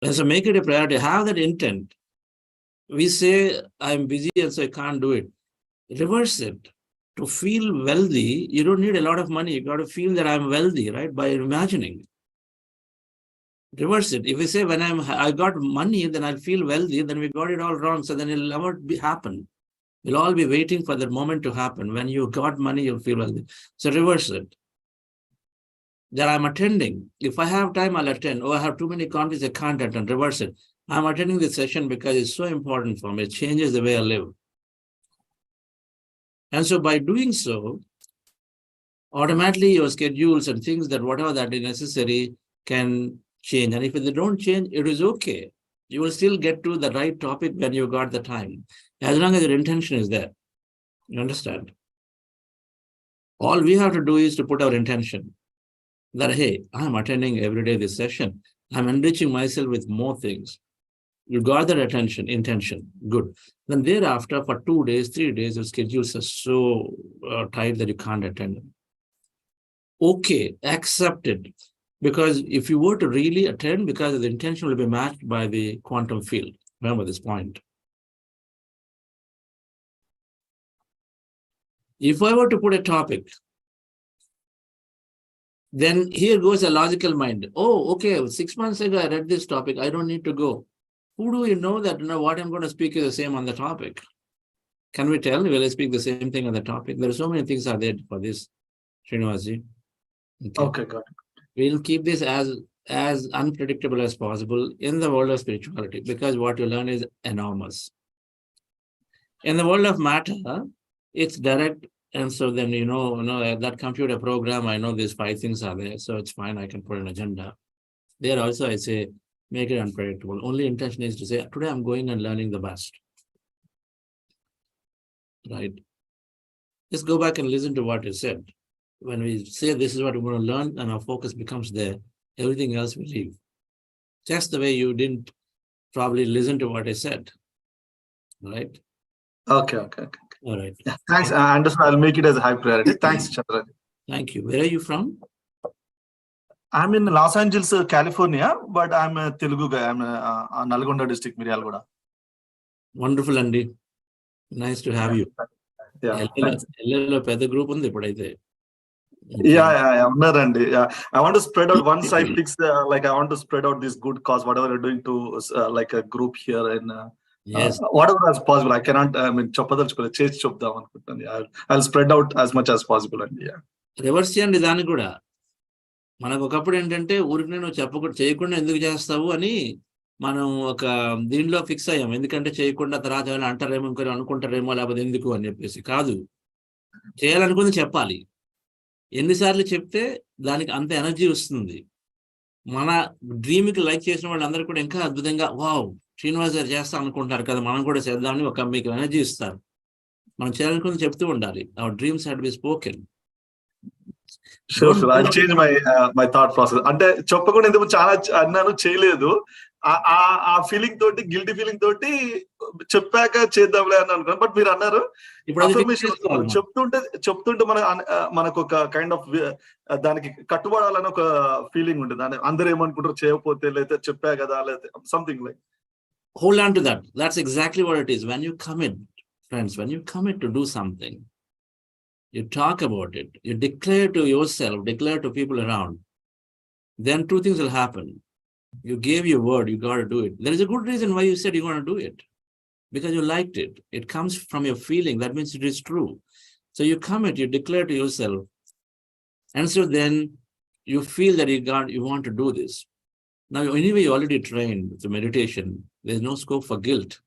And so make it a priority. Have that intent. We say, I'm busy and so I can't do it. Reverse it. To feel wealthy, you don't need a lot of money. You got to feel that I'm wealthy, right? By imagining. Reverse it. If we say when I got money, then I'll feel wealthy, then we got it all wrong. So then it'll never happen. We'll all be waiting for that moment to happen. When you got money, you'll feel wealthy. So reverse it. That I'm attending. If I have time, I'll attend. Oh, I have too many conferences, I can't attend. Reverse it. I'm attending this session because it's so important for me. It changes the way I live. And so by doing so, automatically your schedules and things that whatever that is necessary can change. And if they don't change, it is okay. You will still get to the right topic when you got the time. As long as your intention is there. You understand? All we have to do is to put our intention. That, hey, I'm attending every day this session. I'm enriching myself with more things. You got that intention, good. Then thereafter, for 2 days, 3 days, your schedules are so tight that you can't attend them. Okay, accept it. Because if you were to really attend, because the intention will be matched by the quantum field. Remember this point. If I were to put a topic, then here goes a logical mind. Oh, okay, 6 months ago I read this topic, I don't need to go. Who do you know that what I'm going to speak is the same on the topic? Can we tell? Will I speak the same thing on the topic? There are so many things are there for this, Srinivasji. Okay, got it. We'll keep this as unpredictable as possible in the world of spirituality, because what you learn is enormous. In the world of matter, it's direct. And so then, that computer program, I know these 5 things are there. So it's fine. I can put an agenda. There also, I say, make it unpredictable. Only intention is to say, today I'm going and learning the best. Right? Just go back and listen to what you said. When we say this is what we're going to learn and our focus becomes there, everything else will leave. Just the way you didn't probably listen to what I said. Right? Okay. All right. Yeah, thanks. I understand. I'll make it as a high priority. Thanks, Chandra. Thank you. Where are you from? I'm in Los Angeles, California, but I'm a Telugu guy. I'm a Nalgonda district, Miryalgoda. Wonderful, Andy. Nice to have you. Yeah. Peddha group undi ipudaithe. Yeah. Yeah. I want to spread out once I fix I want to spread out this good cause, whatever you're doing to like a group here and yes, whatever is possible. I cannot, I'll spread out as much as possible. And yeah. Reverse చేయండి దాన్ని కూడా. మనకు ఒకప్పుడు ఏంటంటే ఊరికి నువ్వు చేయకుండా ఎందుకు చేస్తావు అని మనం ఒక దీనిలో ఫిక్స్ అయ్యాం. ఎందుకంటే చేయకుండా తర్వాత అంటారేమో ఇంకొకరు అనుకుంటారేమో లేకపోతే ఎందుకు అని చెప్పేసి. కాదు, చేయాలనుకుంది చెప్పాలి. ఎన్నిసార్లు చెప్తే దానికి అంత ఎనర్జీ వస్తుంది. మన డ్రీమ్కి లైక్ చేసిన వాళ్ళందరూ కూడా ఇంకా అద్భుతంగా వావ్ శ్రీనివాస్ గారు చేస్తా అనుకుంటున్నారు కదా, మనం కూడా చేద్దామని ఒక మీకు ఎనర్జీ ఇస్తారు. మనం చేయాలనుకుంది చెప్తూ ఉండాలి. Hour dreams had B spoken. Sure. I'll change my thought process. అంటే చెప్పకుండా ఎందుకు చాలా అన్నాను, చేయలేదు. ఆ ఫీలింగ్ తోటి, గిల్టీ ఫీలింగ్ తోటి చెప్పాక చేద్దాంలే అని అనుకున్నాను. బట్ మీరు అన్నారు చెప్తుంటే మనకు ఒక కైండ్ ఆఫ్ దానికి కట్టుబడాలని ఒక ఫీలింగ్ ఉంటుంది. అందరూ ఏమనుకుంటారు చేయకపోతే, లేకపోతే చెప్పా కదా, లేకపోతే something like. Hold on to that. That's exactly what it is. When you commit, friends, when you commit to do something, you talk about it, you declare to yourself, declare to people around, then 2 things will happen. You gave your word, you got to do it. There is a good reason why you said you're going to do it, because you liked it. It comes from your feeling. That means it is true. So you commit, you declare to yourself. And so then you feel that you want to do this. Now, anyway, you're already trained to meditation. There's no scope for guilt.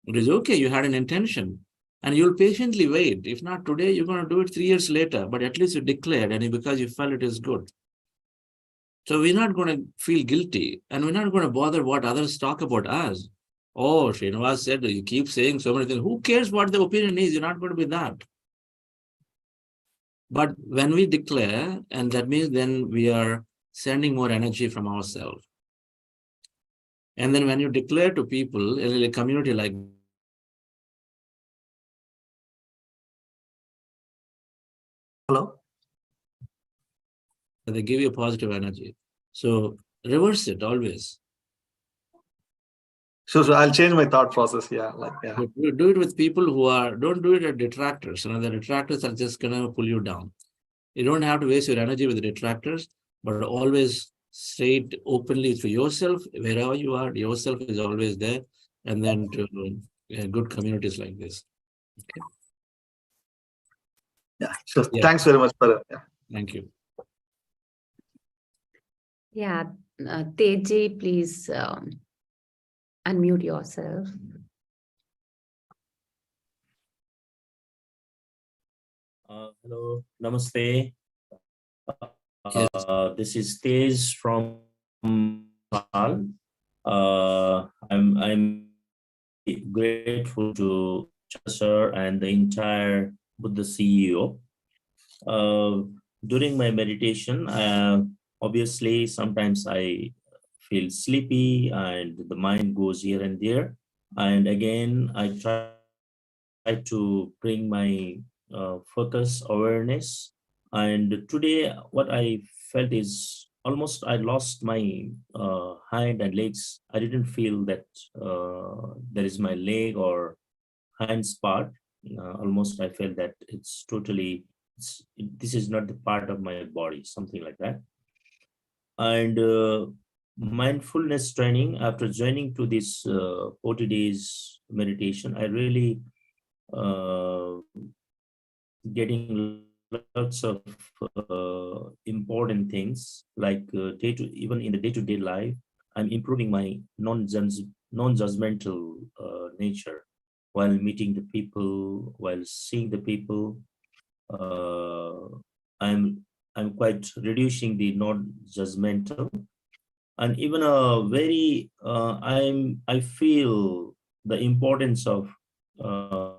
It is okay, you had an intention. And you'll patiently wait. If not today, you're going to do it 3 years later, but at least you declared, and because you felt it is good. So we're not going to feel guilty, and we're not going to bother what others talk about us. Oh, Srinivas said, you keep saying so many things. Who cares what the opinion is? You're not going to be that. But when we declare, and that means then we are sending more energy from ourselves. And then when you declare to people in a community like Hello? they give you positive energy. So reverse it always. Sure. I'll change my thought process. Yeah. Do it with people who don't do it at detractors. The detractors are just going to pull you down. You don't have to waste your energy with the detractors, but always say it openly to yourself, wherever you are, yourself is always there. And then to good communities like this. Okay. Yeah, sure. Yeah. Thanks very much, Paran. Yeah. Thank you. Yeah, Teji, please unmute yourself. Hello, namaste. Yes. This is Tej from Nepal. I'm grateful to Sir and the entire Buddha CEO. During my meditation, obviously sometimes I feel sleepy and the mind goes here and there. And again, I try to bring my focus, awareness. And today, what I felt is almost I lost my hand and legs. I didn't feel that there is my leg or hands part. Almost I felt that it's totally, this is not the part of my body, something like that. And mindfulness training, after joining to this 40 days meditation, I really getting lots of important things like even in the day-to-day life. I'm improving my non-judgmental nature while meeting the people, while seeing the people. I'm quite reducing the non-judgmental, and even a very I feel the importance of the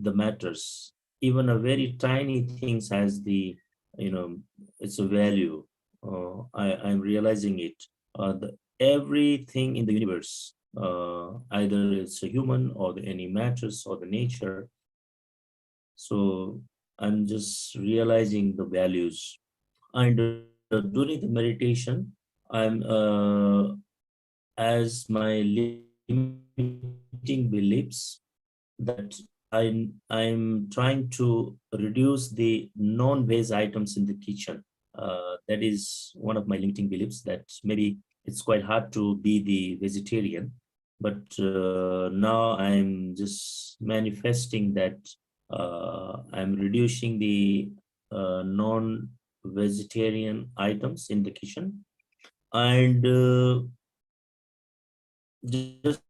matters. Even a very tiny things has the, it's a value. I'm realizing it. Everything in the universe, either it's a human or any matters or the nature. So I'm just realizing the values. And during the meditation, I'm as my limiting beliefs that I'm trying to reduce the non-veg items in the kitchen. That is one of my limiting beliefs, that maybe it's quite hard to be the vegetarian, but now I'm just manifesting that I'm reducing the non-vegetarian items in the kitchen, and just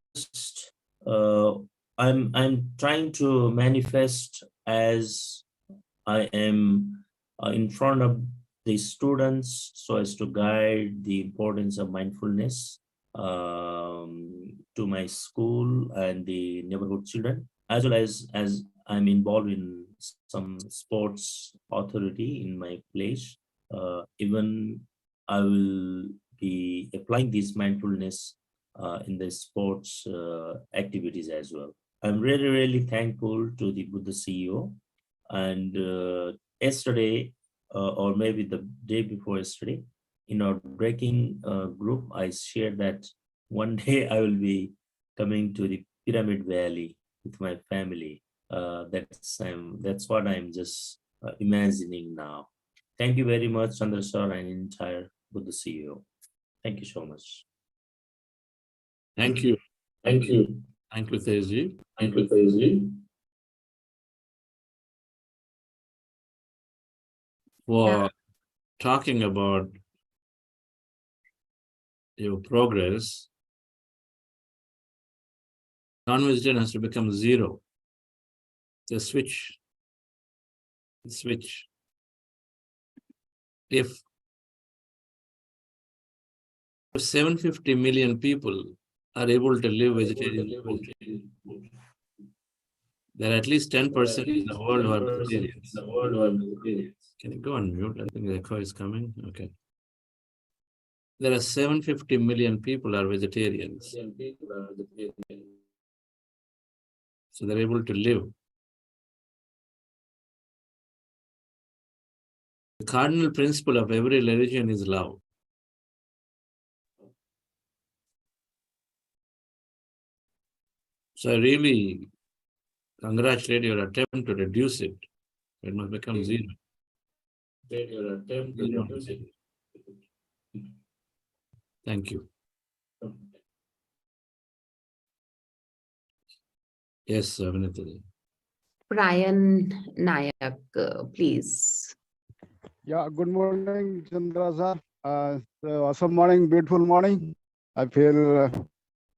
I'm trying to manifest as I am in front of the students, so as to guide the importance of mindfulness to my school and the neighborhood children, as well as I'm involved in some sports authority in my place. Even I will be applying this mindfulness in the sports activities as well. I'm really, really thankful to the Buddha CEO. And yesterday, or maybe the day before yesterday, in our breaking group, I shared that one day I will be coming to the Pyramid Valley with my family. That's what I'm just imagining now. Thank you very much, Chandra sir and entire Buddha CEO. Thank you so much. Thank you. Thank you. Thank you, Tejji. Thank you, Patriji. For talking about your progress. Non-vegetarian has to become zero. The switch. The switch. If 750 million people are able to live vegetarian food, there are at least 10% in the world who are vegetarians. Can you go on mute? I think the echo is coming. Okay. There are 750 million people are vegetarians. So they're able to live. The cardinal principle of every religion is love. So I really congratulate your attempt to reduce it. It must become zero. Thank you. Yes, Vinitha. Brian Nayak, please. Yeah, good morning, Chandra sir. So awesome morning, beautiful morning. I feel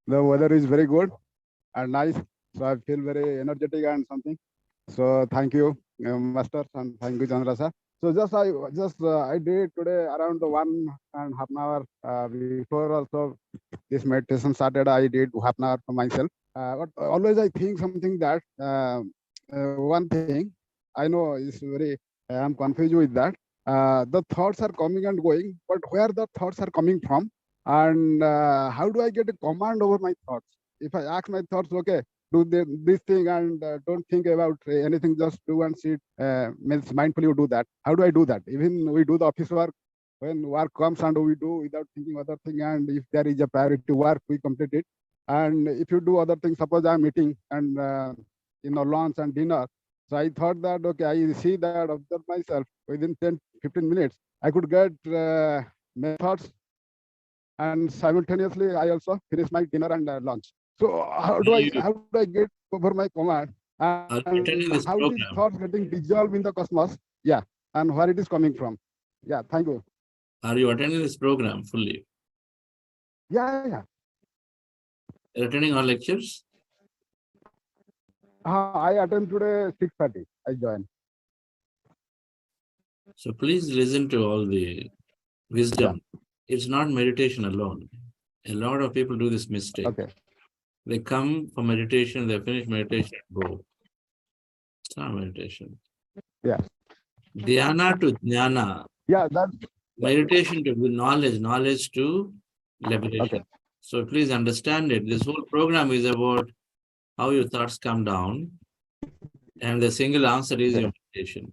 the weather is very good and nice. So I feel very energetic and something. So thank you, Master, and thank you, Chandra sir. So I did today around the 1.5 hour before also this meditation started. I did half an hour for myself. But always I think something that one thing I know is very. I'm confused with that. The thoughts are coming and going, but where the thoughts are coming from, and how do I get a command over my thoughts? If I ask my thoughts, okay, do this thing and don't think about anything, just do and sit, means mindfully you do that. How do I do that? Even we do the office work, when work comes and we do without thinking other thing, and if there is a priority work, we complete it. And if you do other things, suppose I'm eating and lunch and dinner. So I thought that, okay, I see that, observe myself within 10-15 minutes, I could get my thoughts, and simultaneously I also finish my dinner and lunch. So how do I get over my command? And how these thoughts getting dissolved in the cosmos? Yeah, and where it is coming from? Yeah, thank you. Are you attending this program fully? Yeah. You're attending our lectures? I attend today 6:30. I join. So please listen to all the wisdom. It's not meditation alone. A lot of people do this mistake. Okay. They come for meditation, they finish meditation and go. It's not meditation. Yeah. Dhyana to jnana. Yeah, that's meditation to knowledge, knowledge to liberation. okay. So please understand it. This whole program is about how your thoughts come down, and the single answer is your meditation.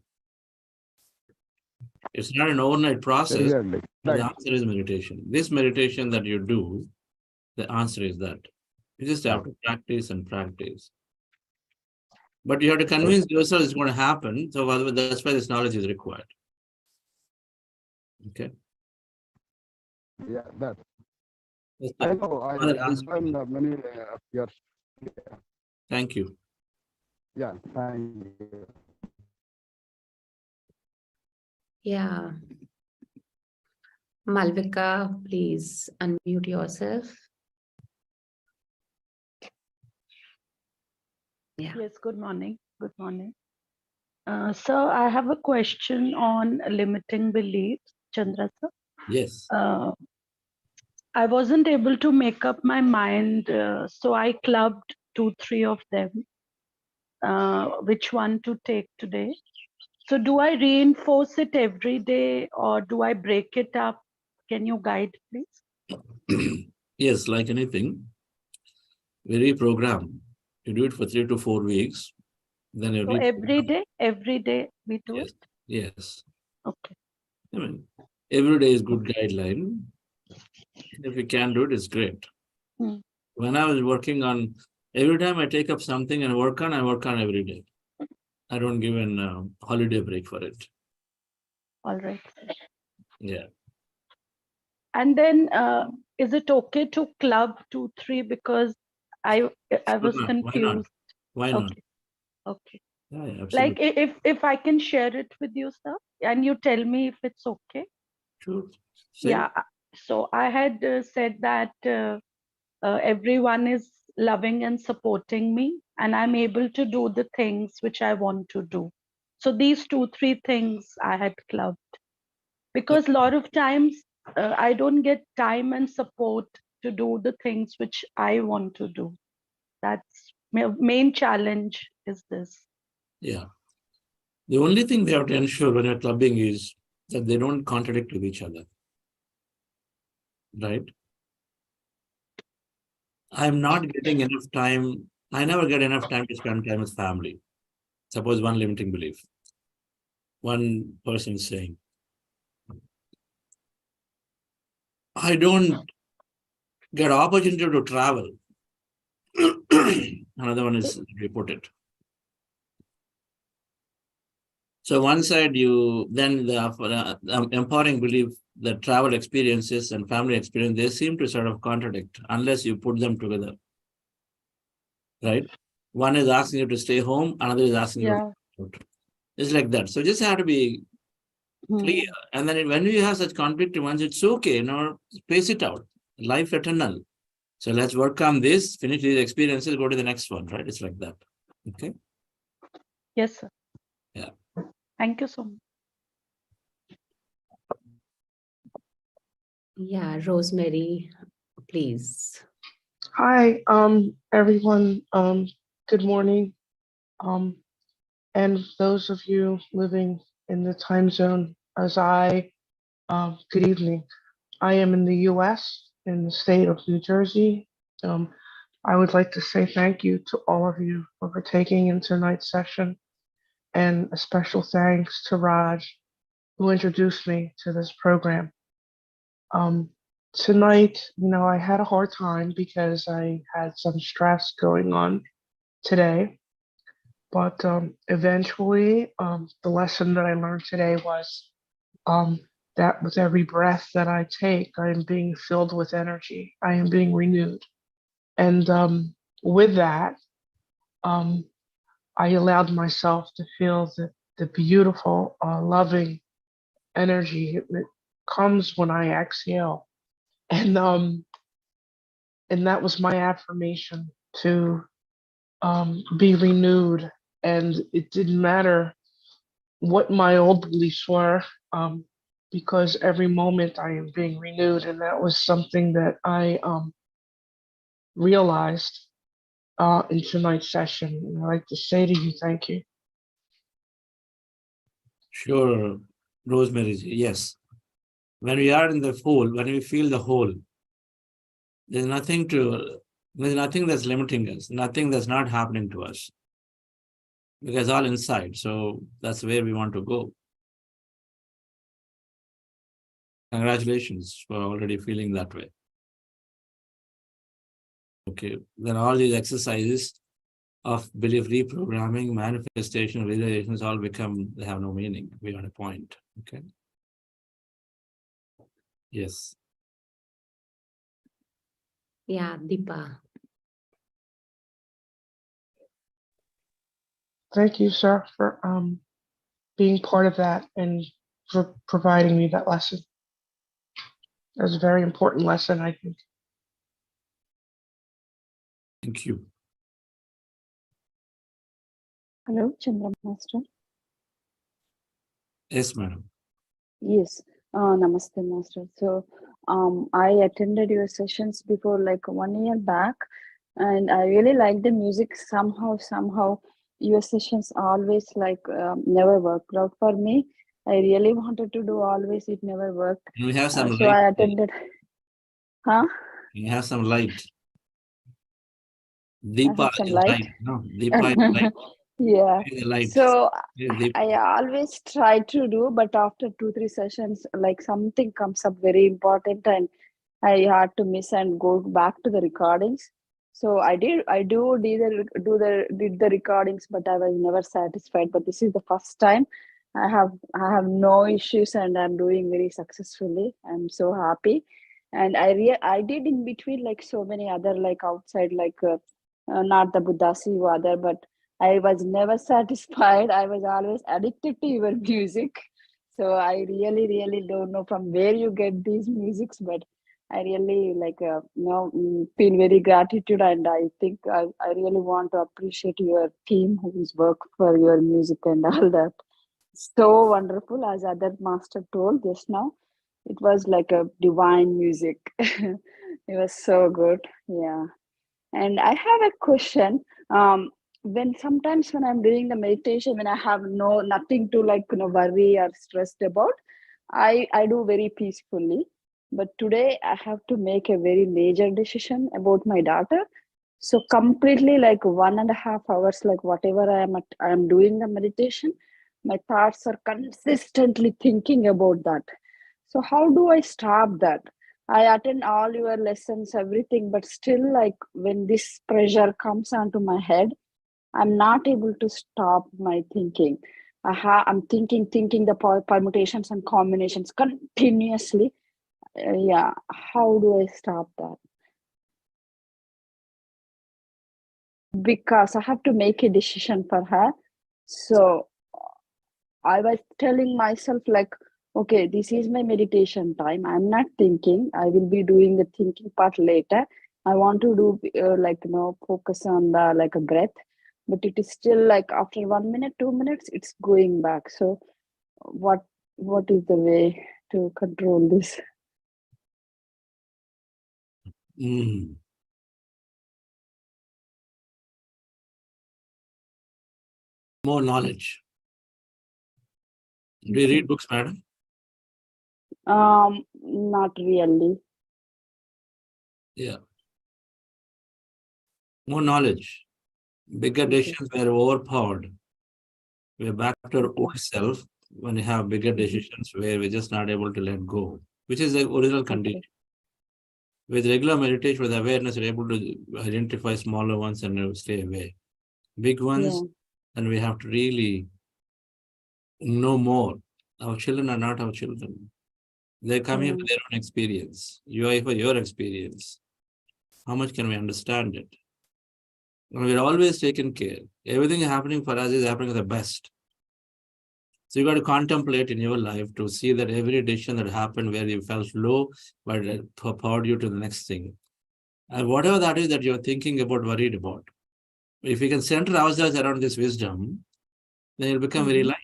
It's not an overnight process. Exactly. But the answer is meditation. This meditation that you do, the answer is that. You just have to practice and practice. But you have to convince yourself it's going to happen. So that's why this knowledge is required. Okay. Yeah, that. Yes, I know. I spent many years. Thank you. Yeah, thank you. Yeah. Malvika, please unmute yourself. Yeah. Yes, good morning. Good morning. So I have a question on limiting beliefs, Chandra sir. Yes. I wasn't able to make up my mind, so I clubbed 2-3 of them. Which one to take today? So do I reinforce it every day, or do I break it up? Can you guide, please? Yes, like anything, we reprogram. You do it for 3 to 4 weeks. Then you every day we do it? Yes. Okay. I mean, every day is good guideline. If you can do it, it's great. When I was working on, every time I take up something and work on, I work on every day. I don't give a holiday break for it. All right. Yeah. And then is it okay to club 2, 3? Because I was Why not? confused. Why not? Okay. Okay. Yeah, Like absolutely. if I can share it with you, sir, and you tell me if it's okay. Sure. Say. Yeah. So I had said that everyone is loving and supporting me, and I'm able to do the things which I want to do. So these 2, 3 things I had clubbed, because a lot of times I don't get time and support to do the things which I want to do. That's main challenge is this. Yeah. The only thing we have to ensure when you're clubbing is that they don't contradict with each other. Right? I'm not getting enough time. I never get enough time to spend time with family. Suppose one limiting belief. One person is saying, I don't get opportunity to travel. Another one is reported. So one side then the empowering belief that travel experiences and family experience, they seem to sort of contradict unless you put them together. Right? One is asking you to stay home, another is asking you to out. It's like that. So just have to be clear. And then when you have such conflicting ones, it's okay, space it out. Life eternal. So let's work on this, finish these experiences, go to the next one, right? It's like that. Okay. Yes, sir. Yeah. Thank you so much. Yeah, Rosemary, please. Hi, everyone. Good morning. And those of you living in the time zone as good evening. I am in the US, in the state of New Jersey. I would like to say thank you to all of you for partaking in tonight's session, and a special thanks to Raj, who introduced me to this program. Tonight, I had a hard time because I had some stress going on today, but eventually the lesson that I learned today was that with every breath that I take, I am being filled with energy. I am being renewed. And with that, I allowed myself to feel the beautiful, loving energy that comes when I exhale. And that was my affirmation to be renewed. And it didn't matter what my old beliefs were, because every moment I am being renewed. And that was something that I realized in tonight's session. And I'd like to say to you, thank you. Sure, Rosemary. Yes. When we are in the whole, when we feel the whole, there's nothing that's limiting us, nothing that's not happening to us. Because all inside. So that's where we want to go. Congratulations for already feeling that way. Okay, then all these exercises of belief reprogramming, manifestation, realizations all they have no meaning beyond a point. Okay. Yes. Yeah, Deepa. Thank you, sir, for being part of that and for providing me that lesson. It was a very important lesson, I think. Thank you. Hello, Chandra Master. Yes, madam. Yes, Namaste, Master. So, I attended your sessions before, like 1 year back, and I really liked the music. Somehow, your sessions always never worked out for me. I really wanted to do always, it never worked. We have some So light. I attended. Huh? You have some light. I Deepa have some is light. light. No, Deepa is light. Yeah. Is the light. So Deepa. I always try to do, but after 2-3 sessions, like something comes up very important, and I had to miss and go back to the recordings. So I did the recordings, but I was never satisfied. But this is the first time I have no issues, and I'm doing very successfully. I'm so happy. And I did in between like so many other like outside like not the Buddha Siva other, but I was never satisfied. I was always addicted to your music. So I really don't know from where you get these musics, but I really like feel very gratitude, and I think I really want to appreciate your team who's worked for your music and all that. So wonderful, as other master told just now. It was like a divine music. It was so good. Yeah. And I have a question. When sometimes when I'm doing the meditation, when I have nothing to like worry or stressed about, I do very peacefully. But today I have to make a very major decision about my daughter. So completely like 1.5 hours, like whatever I am doing the meditation, my thoughts are consistently thinking about that. So how do I stop that? I attend all your lessons, everything, but still, like when this pressure comes onto my head, I'm not able to stop my thinking. I'm thinking the permutations and combinations continuously. Yeah, how do I stop that? Because I have to make a decision for her. So I was telling myself, like, okay, this is my meditation time. I'm not thinking. I will be doing the thinking part later. I want to do focus on the like a breath, but it is still like after 1 minute, 2 minutes, it's going back. So what is the way to control this? More knowledge. Do you read books, madam? Not really. Yeah. More knowledge. Bigger decisions were overpowered. We're back to our old self when we have bigger decisions where we're just not able to let go, which is the original condition. With regular meditation, with awareness, we're able to identify smaller ones and stay away. Big ones, and we have to really know more. Our children are not our children. They come here for their own experience. You are here for your experience. How much can we understand it? And we're always taking care. Everything happening for us is happening for the best. So you got to contemplate in your life to see that every decision that happened where you felt low, but it powered you to the next thing. And whatever that is that you're thinking about, worried about, if we can center ourselves around this wisdom, then you'll become very light.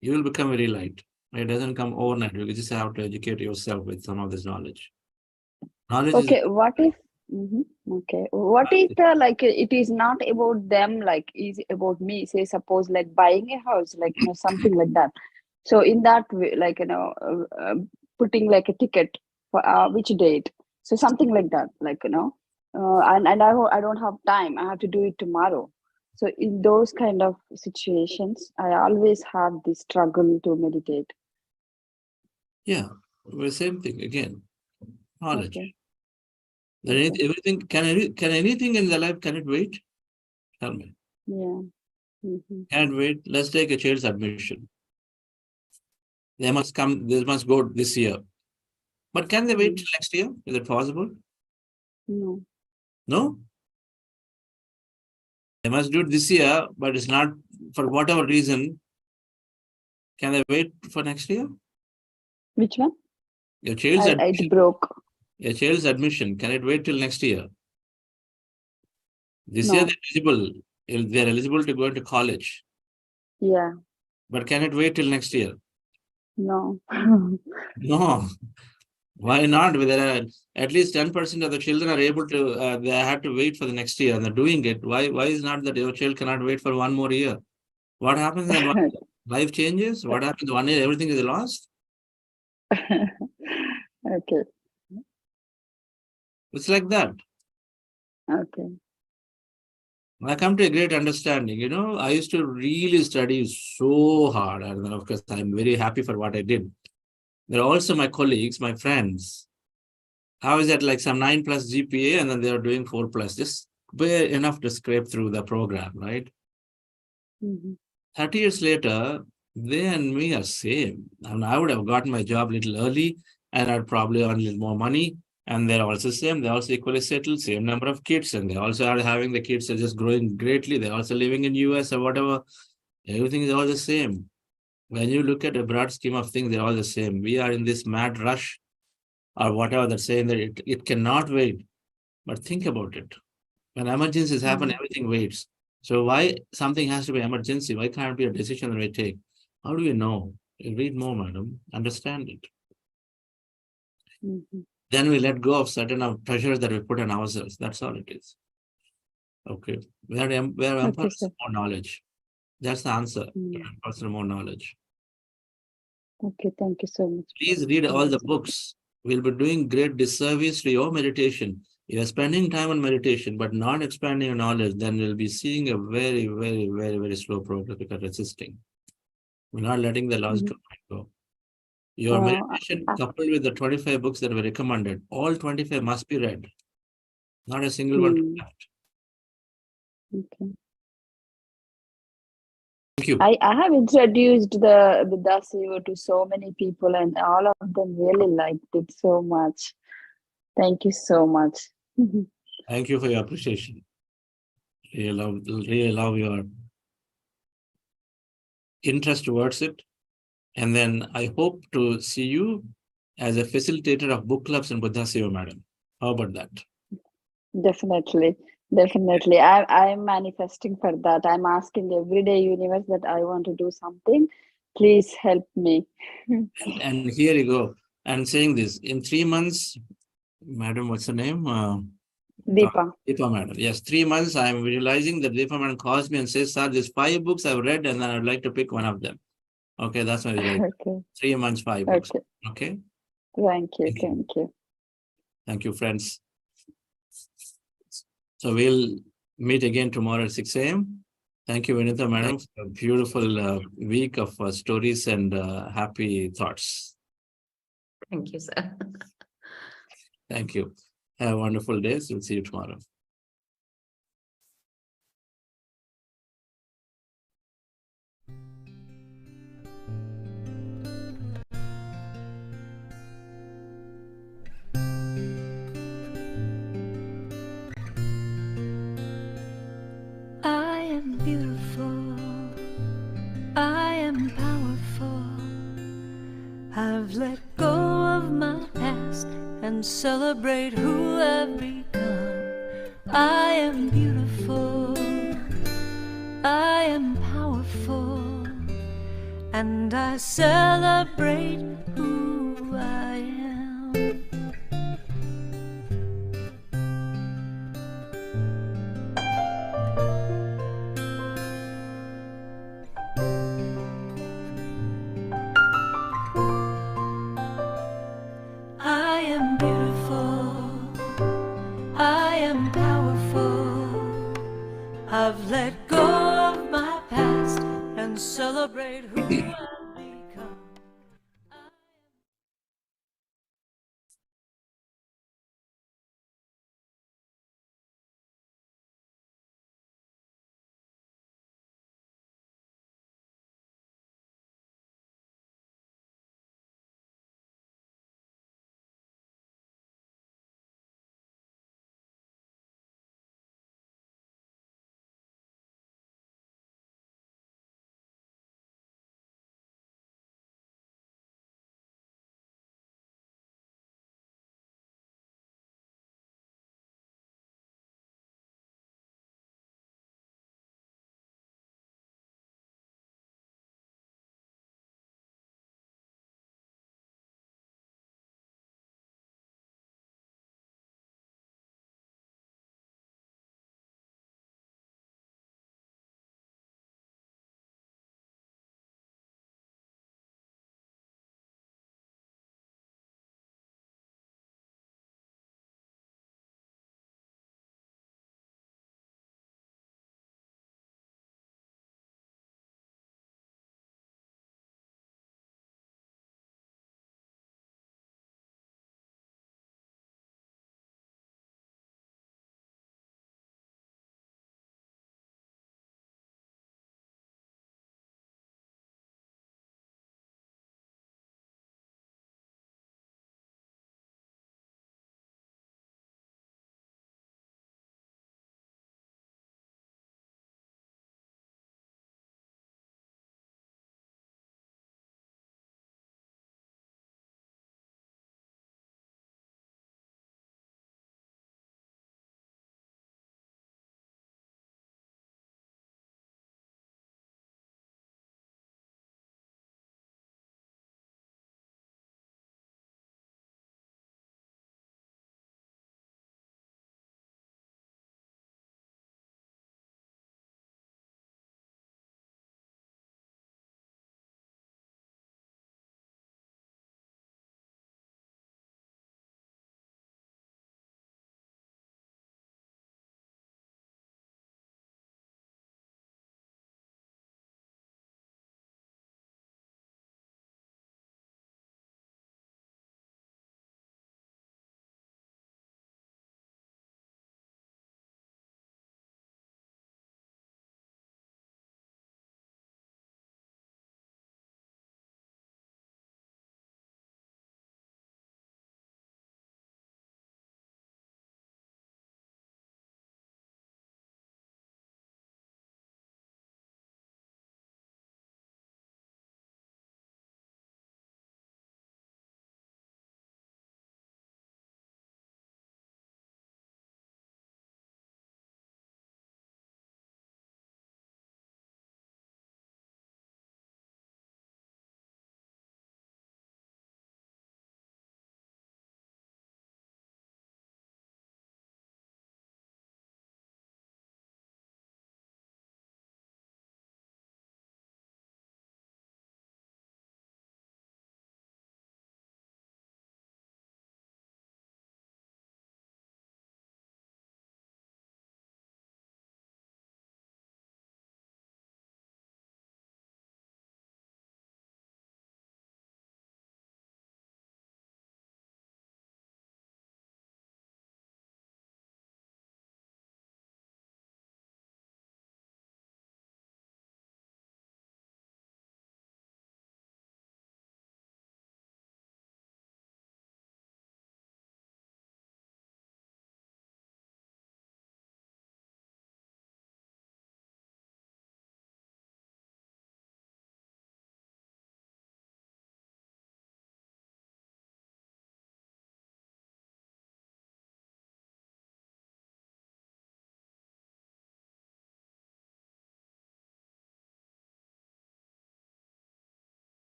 You will become very light. It doesn't come overnight. You just have to educate yourself with some of this knowledge. Knowledge okay, is... what if... Okay, what if like it is not about them, like is about me? Say, suppose like buying a house, like something like that. So in that way, like putting like a ticket for which date. So something like that, like and I don't have time. I have to do it tomorrow. So in those kind of situations, I always have this struggle to meditate. Yeah, the same thing again. Knowledge. Okay. Everything can anything in the life, can it wait? Tell me. Yeah. Can't wait. Let's take a child's admission. They must go this year. But can they wait till next year? Is it possible? No. No? They must do it this year, but it's not for whatever reason. Can they wait for next year? Which one? Your child's admission. It broke. Your child's admission, can it wait till next year? This No. year they're eligible to go into college. Yeah. But can it wait till next year? No. No. Why not? There are at least 10% of the children are able to, they have to wait for the next year and they're doing it. Why is not that your child cannot wait for one more year? What happens in 1 year? Life changes? What happens 1 year? Everything is lost? Okay. It's like that. Okay. I come to a great understanding. I used to really study so hard. And then, of course, I'm very happy for what I did. There are also my colleagues, my friends. How is that like some 9+ GPA and then they are doing 4+? Just enough to scrape through the program, right? 30 years later, they and me are same. I would have gotten my job a little early. and I'd probably earn a little more money. And they're also same, they're also equally settled, same number of kids, and they also are having the kids are just growing greatly. They're also living in US or whatever. Everything is all the same. When you look at a broad scheme of things, they're all the same. We are in this mad rush or whatever they're saying that it cannot wait. But think about it. When emergencies happen, everything waits. So why something has to be emergency? Why can't it be a decision that we take? How do we know? You read more, madam. Understand it. Then we let go of certain of pressures that we put on ourselves. That's all it is. Okay. We are personal more knowledge. That's the answer. Personal more knowledge. Okay, thank you so much. Please read all the books. We'll be doing great disservice to your meditation. You're spending time on meditation, but not expanding your knowledge, then we'll be seeing a very, very, very, very slow progress because resisting. We're not letting the lost go. Your meditation coupled with the 25 books that were recommended, all 25 must be read. Not a single one left. Okay. Thank you. I have introduced the Vidasiva to so many people, and all of them really liked it so much. Thank you so much. Thank you for your appreciation. Really love your interest towards it. And then I hope to see you as a facilitator of book clubs in Buddha Seva, madam. How about that? Definitely. Definitely. I'm manifesting for that. I'm asking everyday universe that I want to do something. Please help me. And here you go. And saying this, in 3 months, madam, what's her name? Deepa. Deepa, madam. Yes, 3 months, I'm realizing that Deepa, madam, calls me and says, sir, there's 5 books I've read and then I'd like to pick one of them. Okay, that's my right. Okay. 3 months, 5 books. Okay. Thank you. Thank you. Thank you, friends. So we'll meet again tomorrow at 6 a.m. Thank you, Vinita, madam, for a beautiful week of stories and happy thoughts. Thank you, sir. Thank you. Have a wonderful day. We'll see you tomorrow. I am beautiful, I am powerful. I've let go of my past and celebrate who I've become. I am beautiful, I am powerful, and I celebrate who I am. I am beautiful, I am powerful. I've let go of my past and celebrate who I am.